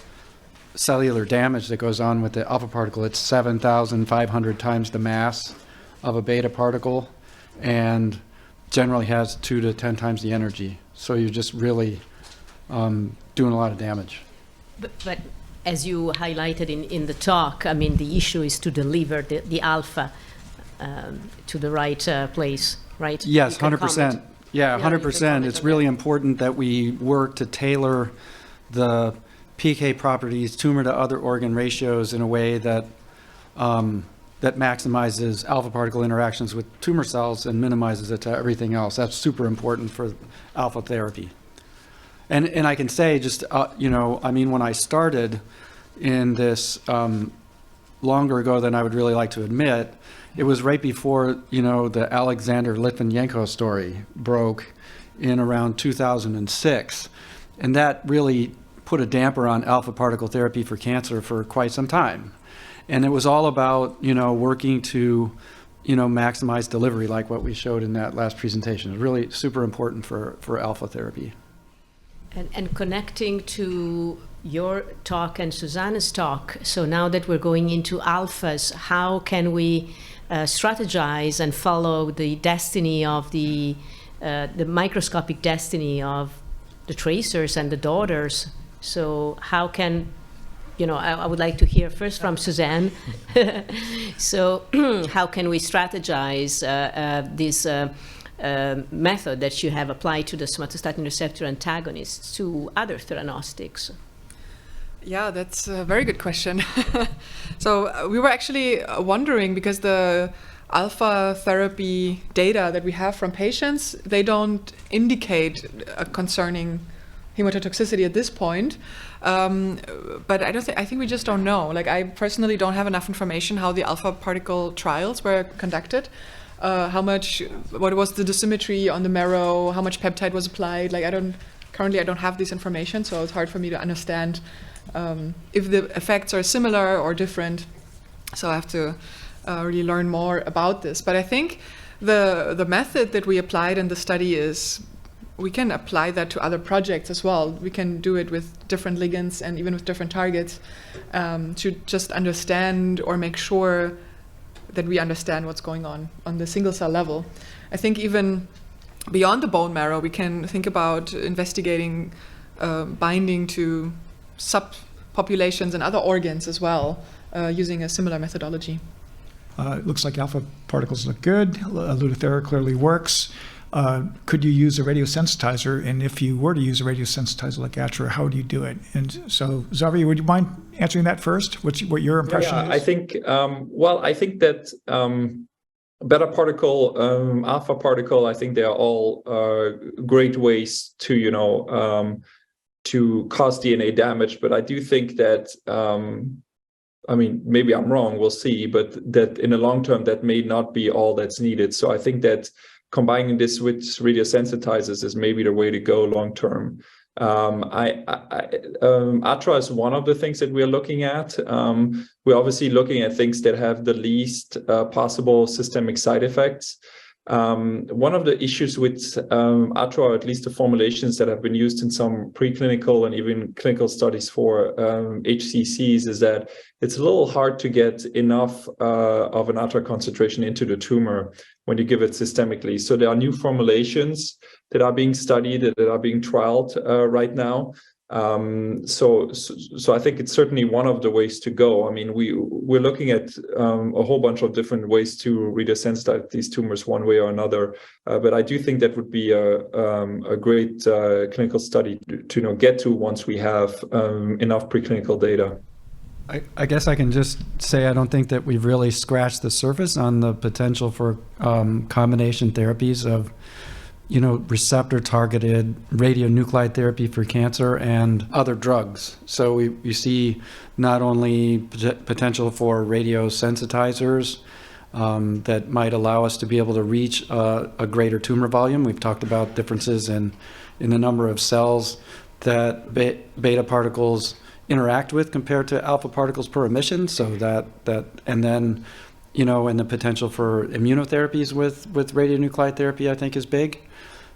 cellular damage that goes on with the alpha particle. It's 7,500 times the mass of a beta particle and generally has 2 to 10 times the energy. So you're just really doing a lot of damage. But as you highlighted in the talk, I mean, the issue is to deliver the alpha to the right place, right? Yes, 100%. Yeah, 100%. It's really important that we work to tailor the PK properties, tumor to other organ ratios in a way that that maximizes alpha particle interactions with tumor cells and minimizes it to everything else. That's super important for alpha therapy. And I can say just, you know, I mean, when I started in this longer ago than I would really like to admit, it was right before, you know, the Alexander Litvinenko story broke in around 2006. And that really put a damper on alpha particle therapy for cancer for quite some time. And it was all about, you know, working to, you know, maximize delivery like what we showed in that last presentation. It's really super important for alpha therapy. And connecting to your talk and Susanne's talk, so now that we're going into alphas, how can we strategize and follow the destiny of the microscopic destiny of the tracers and the daughters? So how can, you know, I would like to hear first from Susanne. So how can we strategize this method that you have applied to the somatostatin receptor antagonists to other theranostics? Yeah, that's a very good question. So we were actually wondering, because the alpha therapy data that we have from patients, they don't indicate a concerning hematotoxicity at this point. But I think we just don't know. Like, I personally don't have enough information how the alpha particle trials were conducted. What was the dosimetry on the marrow, how much peptide was applied. Like, currently I don't have this information, so it's hard for me to understand if the effects are similar or different. So I have to really learn more about this. But I think the method that we applied in the study is, we can apply that to other projects as well. We can do it with different ligands and even with different targets to just understand or make sure that we understand what's going on the single cell level. I think even beyond the bone marrow, we can think about investigating binding to subpopulations and other organs as well, using a similar methodology. It looks like alpha particles look good. Lutathera clearly works. Could you use a radiosensitizer? And if you were to use a radiosensitizer like Atra, how would you do it? And so, Xavier, would you mind answering that first? What your impression is? I think, I think that beta particle, alpha particle, I think they are all great ways to, you know, to cause DNA damage. But I do think that, I mean, maybe I'm wrong, we'll see, but that in the long term, that may not be all that's needed. So I think that combining this with radiosensitizers is maybe the way to go long term. Atra is one of the things that we're looking at. We're obviously looking at things that have the least possible systemic side effects. One of the issues with Atra, or at least the formulations that have been used in some preclinical and even clinical studies for HCCs, is that it's a little hard to get enough of an Atra concentration into the tumor when you give it systemically. So there are new formulations that are being studied, that are being trialed right now. So I think it's certainly one of the ways to go. I mean, we're looking at a whole bunch of different ways to radiosensitize these tumors one way or another. But I do think that would be a great clinical study to get to once we have enough preclinical data. I guess I can just say I don't think that we've really scratched the surface on the potential for combination therapies of, you know, receptor-targeted radionuclide therapy for cancer and other drugs. So we see not only potential for radiosensitizers that might allow us to be able to reach a greater tumor volume. We've talked about differences in the number of cells that beta particles interact with compared to alpha particles per emission. So that and then, you know, and the potential for immunotherapies with radionuclide therapy, I think, is big.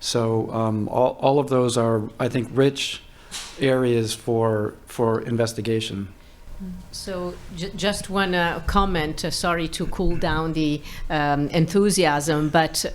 So all of those are, I think, rich areas for investigation. So just one comment, sorry to cool down the enthusiasm, but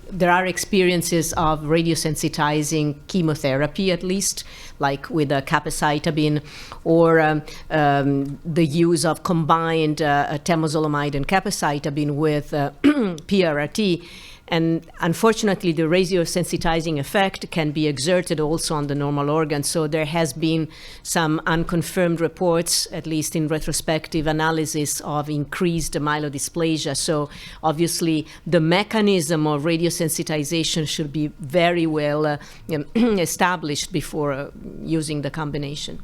there are experiences of radiosensitizing chemotherapy, at least, like with capecitabine, or the use of combined temozolomide and capecitabine with PRRT. And unfortunately, the radiosensitizing effect can be exerted also on the normal organs. So there has been some unconfirmed reports, at least in retrospective analysis, of increased myelodysplasia. So obviously, the mechanism of radiosensitization should be very well established before using the combination.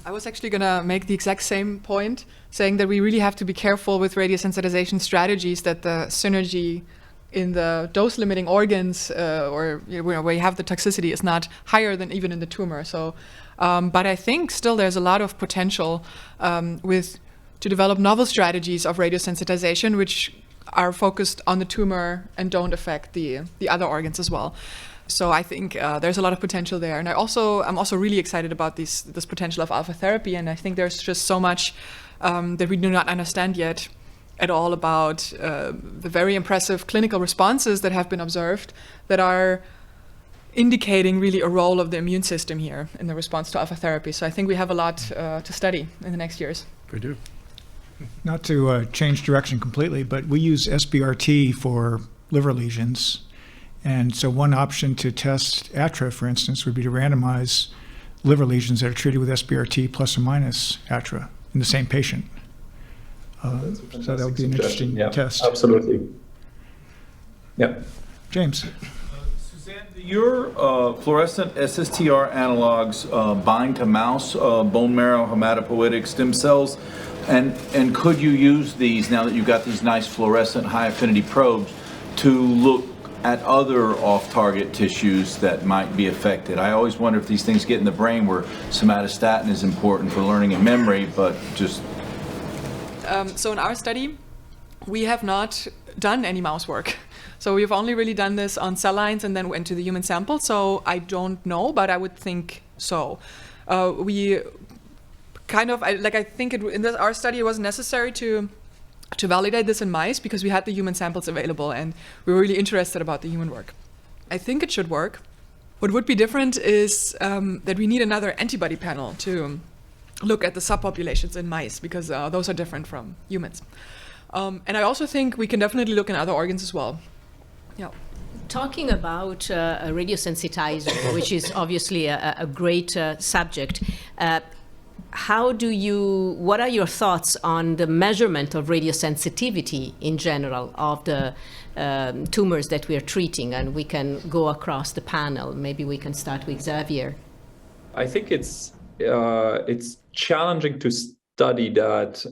I was actually going to make the exact same point, saying that we really have to be careful with radiosensitization strategies, that the synergy in the dose-limiting organs or where you have the toxicity is not higher than even in the tumor. So, but I think still there's a lot of potential to develop novel strategies of radiosensitization, which are focused on the tumor and don't affect the other organs as well. So I think there's a lot of potential there, and I'm also really excited about this potential of alpha therapy. And I think there's just so much that we do not understand yet at all about the very impressive clinical responses that have been observed that are indicating really a role of the immune system here in the response to alpha therapy. So I think we have a lot to study in the next years. We do. Not to change direction completely, but we use SBRT for liver lesions. And so one option to test ATRA, for instance, would be to randomize liver lesions that are treated with SBRT plus or minus ATRA in the same patient. So that would be an interesting test. Absolutely. Yeah. James. Susanne, do your fluorescent SSTR analogs bind to mouse bone marrow hematopoietic stem cells? And could you use these, now that you've got these nice fluorescent high affinity probes, to look at other off-target tissues that might be affected? I always wonder if these things get in the brain, where somatostatin is important for learning and memory, but just... So in our study, we have not done any mouse work. So we've only really done this on cell lines and then went to the human sample. So I don't know, but I would think so. We kind of, I think in our study it was necessary to validate this in mice because we had the human samples available and we were really interested about the human work. I think it should work. What would be different is that we need another antibody panel to look at the subpopulations in mice because those are different from humans. And I also think we can definitely look in other organs as well. Yeah. Talking about a radiosensitizer, which is obviously a great subject, what are your thoughts on the measurement of radiosensitivity in general of the tumors that we are treating? And we can go across the panel. Maybe we can start with Xavier. I think it's challenging to study that,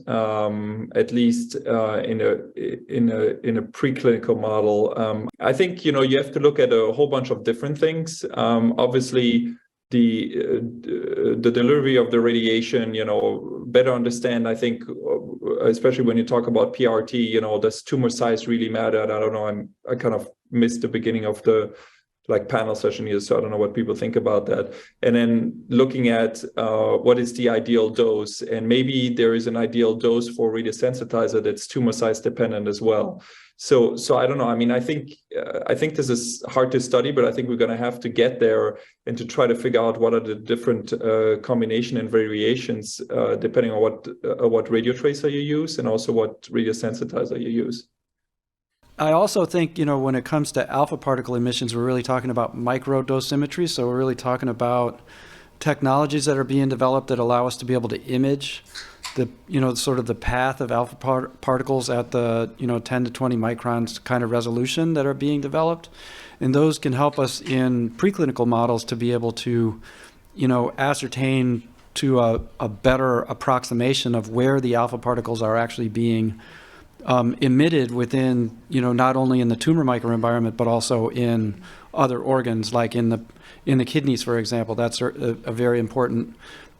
at least in a preclinical model. I think you have to look at a whole bunch of different things. Obviously, the delivery of the radiation, better understand. I think, especially when you talk about PRRT, does tumor size really matter? And I don't know. I kind of missed the beginning of the panel session here, so I don't know what people think about that. And then looking at what is the ideal dose, and maybe there is an ideal dose for radiosensitizer that's tumor size dependent as well. So I don't know. I mean, I think this is hard to study, but I think we're going to have to get there and to try to figure out what are the different combination and variations depending on what radiotracer you use and also what radiosensitizer you use. I also think, when it comes to alpha particle emissions, we're really talking about micro dosimetry. So we're really talking about technologies that are being developed that allow us to be able to image the, sort of the path of alpha particles at the, 10 to 20 microns kind of resolution that are being developed. And those can help us in preclinical models to be able to, ascertain to a better approximation of where the alpha particles are actually being emitted within, not only in the tumor microenvironment, but also in other organs, like in the kidneys, for example. That's a very important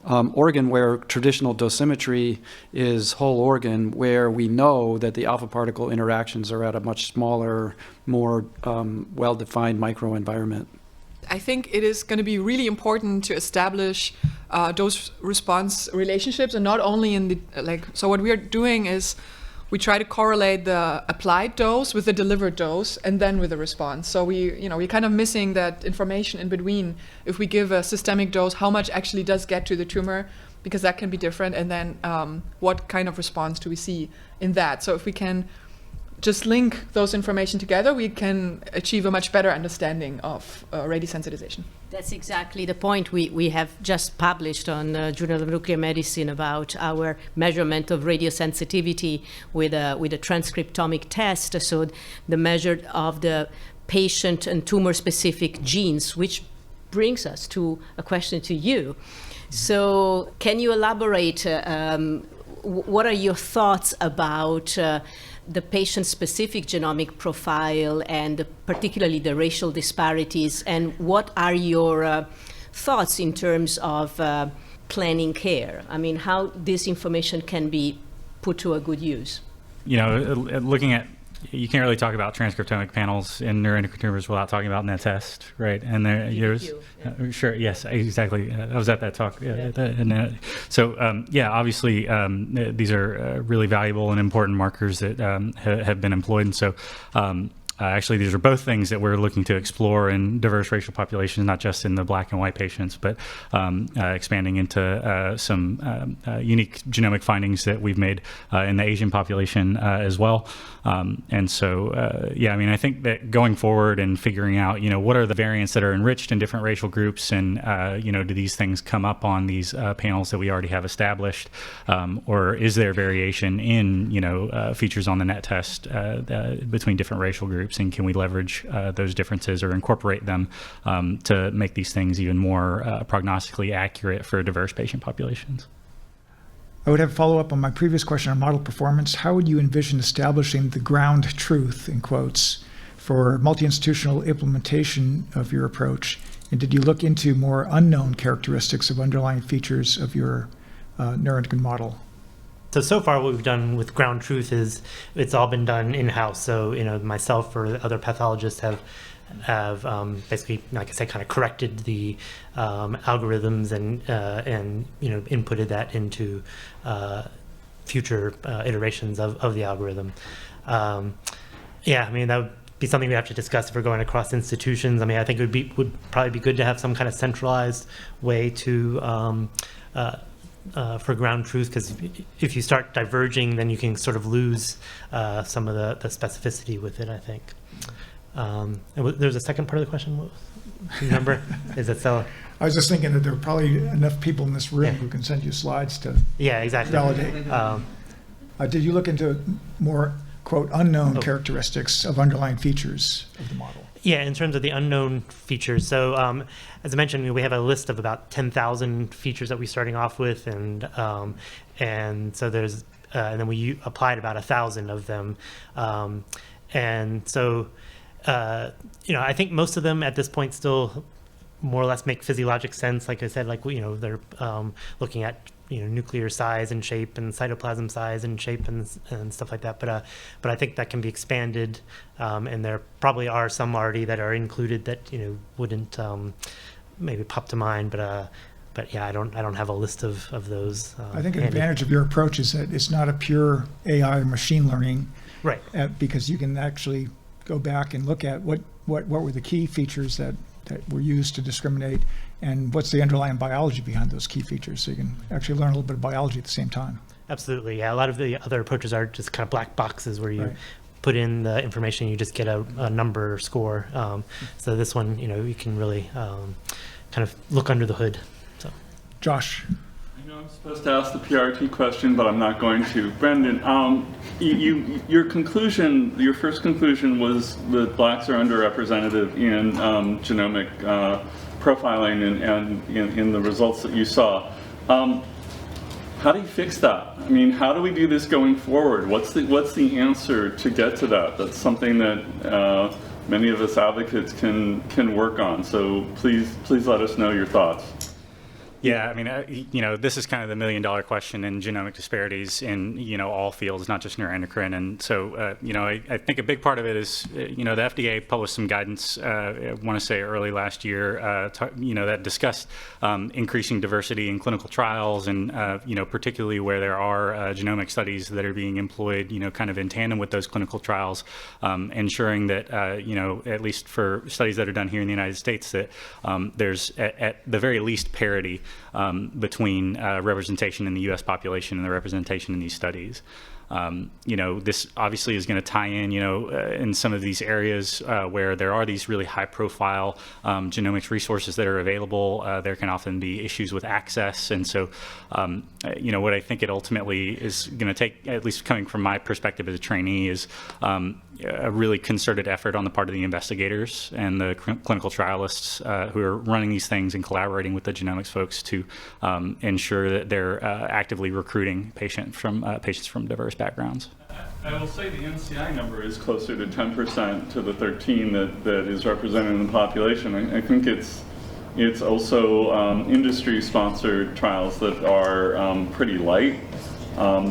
organ where traditional dosimetry is whole organ, where we know that the alpha particle interactions are at a much smaller, more well-defined microenvironment. I think it is going to be really important to establish dose-response relationships, and not only in the So what we are doing is we try to correlate the applied dose with the delivered dose, and then with the response. So we're kind of missing that information in between. If we give a systemic dose, how much actually does get to the tumor, because that can be different. And then what kind of response do we see in that? So if we can just link those information together, we can achieve a much better understanding of radiosensitization. That's exactly the point. We have just published on Journal of Nuclear Medicine about our measurement of radiosensitivity with a transcriptomic test, so the measure of the patient and tumor-specific genes, which brings us to a question to you. So can you elaborate, what are your thoughts about the patient-specific genomic profile, and particularly the racial disparities, and what are your thoughts in terms of planning care? I mean, how this information can be put to a good use? You know, looking at, you can't really talk about transcriptomic panels in neuroendocrine tumors without talking about net test, right? And there, sure, yes, exactly. I was at that talk. Yeah, obviously, these are really valuable and important markers that have been employed. And so, actually, these are both things that we're looking to explore in diverse racial populations, not just in the black and white patients, but expanding into some unique genomic findings that we've made in the Asian population as well. And so, yeah, I mean, I think that going forward and figuring out, you know, what are the variants that are enriched in different racial groups, and, you know, do these things come up on these panels that we already have established, or is there variation in, you know, features on the net test between different racial groups? And can we leverage those differences or incorporate them to make these things even more prognostically accurate for diverse patient populations? I would have a follow-up on my previous question on model performance. How would you envision establishing the ground truth, in quotes, for multi-institutional implementation of your approach? And did you look into more unknown characteristics of underlying features of your neuroendocrine model? So far what we've done with ground truth is it's all been done in-house. So, you know, myself or other pathologists have basically, like I said, kind of corrected the algorithms and you know, inputted that into future iterations of the algorithm. Yeah, I mean, that would be something we have to discuss if we're going across institutions. I mean, I think it would probably be good to have some kind of centralized way to for ground truth, because if you start diverging, then you can sort of lose some of the specificity with it, I think. There's a second part of the question. Do you remember? Is it so? I was just thinking that there are probably enough people in this room who can send you slides to validate. Did you look into more, quote, unknown characteristics of underlying features of the model? Yeah, in terms of the unknown features. So as I mentioned, we have a list of about 10,000 features that we're starting off with, and so there's and then we applied about 1,000 of them, and so you know, I think most of them at this point still more or less make physiologic sense. Like I said, like, you know, they're looking at, you know, nuclear size and shape and cytoplasm size and shape and stuff like that. But I think that can be expanded, and there probably are some already that are included that, you know, wouldn't maybe pop to mind. But yeah, I don't have a list of those. I think an advantage of your approach is that it's not a pure AI or machine learning, right? Because you can actually go back and look at what were the key features that were used to discriminate, and what's the underlying biology behind those key features, so you can actually learn a little bit of biology at the same time. Absolutely, yeah. A lot of the other approaches are just kind of black boxes where you put in the information, you just get a number or score. So this one, you know, you can really kind of look under the hood. So, Josh. I know I'm supposed to ask the PRRT question, but I'm not going to. Brendan, your conclusion, your first conclusion was that blacks are underrepresented in genomic profiling and in the results that you saw. How do you fix that? I mean, how do we do this going forward? What's the answer to get to that? That's something that many of us advocates can work on. So please let us know your thoughts. Yeah, I mean, this is kind of the million-dollar question in genomic disparities in, all fields, not just neuroendocrine. And so, I think a big part of it is, the FDA published some guidance, I want to say early last year, that discussed increasing diversity in clinical trials and, particularly where there are genomic studies that are being employed, kind of in tandem with those clinical trials, ensuring that, at least for studies that are done here in the United States, that there's at the very least parity between representation in the U.S. population and the representation in these studies. This obviously is going to tie in, in some of these areas where there are these really high-profile genomics resources that are available. There can often be issues with access, and so, what I think it ultimately is going to take, at least coming from my perspective as a trainee, is a really concerted effort on the part of the investigators and the clinical trialists who are running these things and collaborating with the genomics folks to ensure that they're actively recruiting patients from diverse backgrounds. I will say the NCI number is closer to 10% to the 13 that is represented in the population. I think it's also industry-sponsored trials that are pretty light.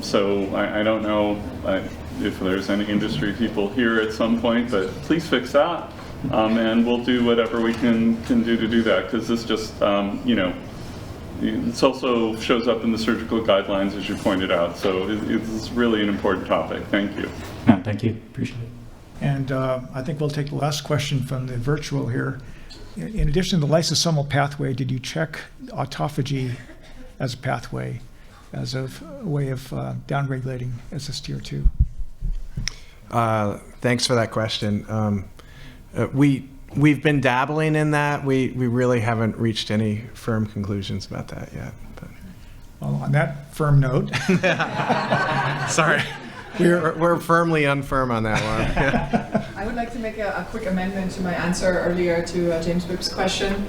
So I don't know if there's any industry people here at some point, but please fix that, and we'll do whatever we can do to do that, because this just, it also shows up in the surgical guidelines, as you pointed out, so it's really an important topic. Thank you. Thank you. Appreciate it. And I think we'll take the last question from the virtual here. In addition to the lysosomal pathway, did you check autophagy as a pathway, as a way of downregulating SSTR2? Thanks for that question. We've been dabbling in that. We really haven't reached any firm conclusions about that yet. But. Well, on that firm note. Sorry. We're firmly unfirm on that one. I would like to make a quick amendment to my answer earlier to James Bibb's question.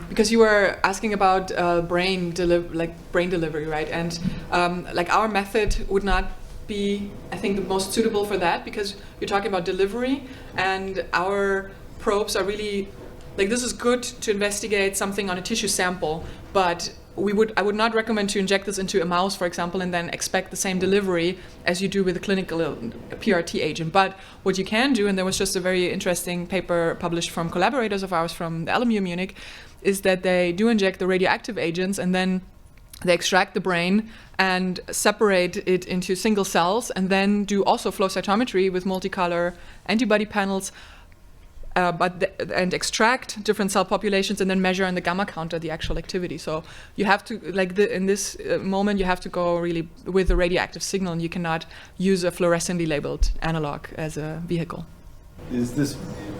Because you were asking about brain delivery, right? And our method would not be, I think, the most suitable for that, because you're talking about delivery, and our probes are really, this is good to investigate something on a tissue sample, but I would not recommend to inject this into a mouse, for example, and then expect the same delivery as you do with a clinical PRRT agent. But what you can do, and there was just a very interesting paper published from collaborators of ours from the LMU Munich, is that they do inject the radioactive agents, and then they extract the brain and separate it into single cells, and then do also flow cytometry with multicolor antibody panels, and extract different cell populations and then measure in the gamma counter the actual activity. So you have to, in this moment, you have to go really with the radioactive signal, and you cannot use a fluorescently labeled analog as a vehicle. Is this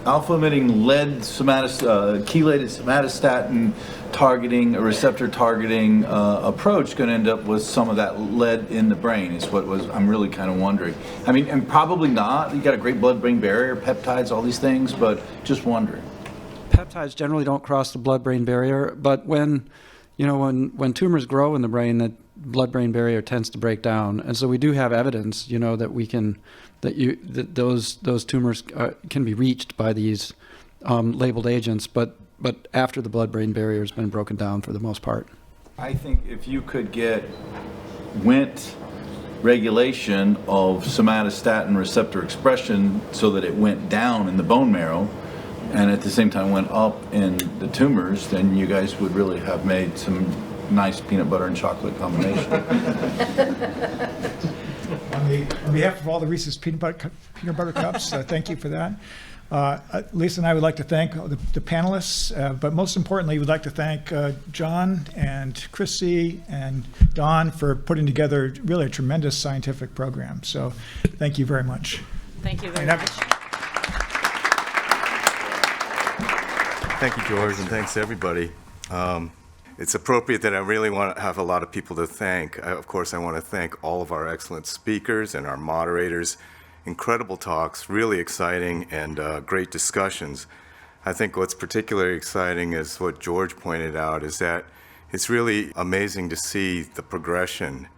alpha-emitting lead chelated somatostatin targeting, a receptor targeting approach going to end up with some of that lead in the brain? Is what I'm really kind of wondering. I mean, and probably not. You got a great blood-brain barrier, peptides, all these things, but just wondering. Peptides generally don't cross the blood-brain barrier, but when tumors grow in the brain, that blood-brain barrier tends to break down, and so we do have evidence, that we can. That those tumors can be reached by these labeled agents, but after the blood-brain barrier has been broken down for the most part. I think if you could get Wnt regulation of somatostatin receptor expression so that it went down in the bone marrow and at the same time went up in the tumors, then you guys would really have made some nice peanut butter and chocolate combination. On behalf of all the Reese's peanut butter cups, thank you for that. Lisa and I would like to thank the panelists, but most importantly, we'd like to thank John and Chrissy and Don for putting together really a tremendous scientific program. So thank you very much. Thank you very much. Thank you, George, and thanks to everybody. It's appropriate that I really want to have a lot of people to thank. Of course, I want to thank all of our excellent speakers and our moderators. Incredible talks, really exciting, and great discussions. I think what's particularly exciting is what George pointed out, is that it's really amazing to see the progression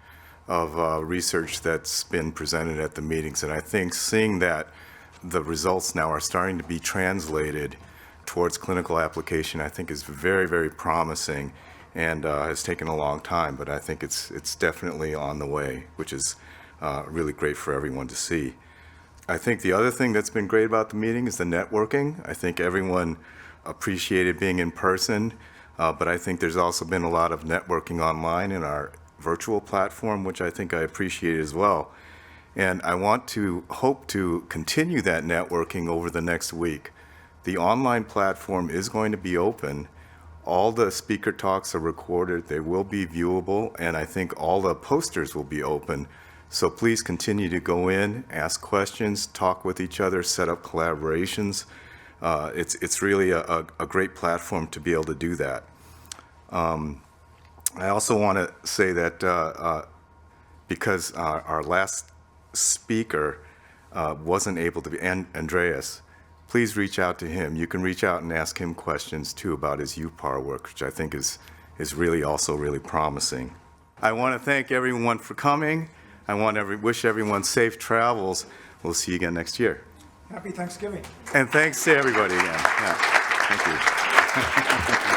of research that's been presented at the meetings. And I think seeing that the results now are starting to be translated towards clinical application, I think is very, very promising. and has taken a long time, but I think it's definitely on the way, which is really great for everyone to see. I think the other thing that's been great about the meeting is the networking. I think everyone appreciated being in person, but I think there's also been a lot of networking online in our virtual platform, which I think I appreciate as well. And I hope to continue that networking over the next week. The online platform is going to be open. All the speaker talks are recorded. They will be viewable, and I think all the posters will be open. So please continue to go in, ask questions, talk with each other, set up collaborations. It's really a great platform to be able to do that. I also want to say that because our last speaker wasn't able to be, Andreas, please reach out to him. You can reach out and ask him questions too about his UPAR work, which I think is really also really promising. I want to thank everyone for coming. I want to wish everyone safe travels. We'll see you again next year. Happy Thanksgiving. And thanks to everybody again. Yeah. Thank you.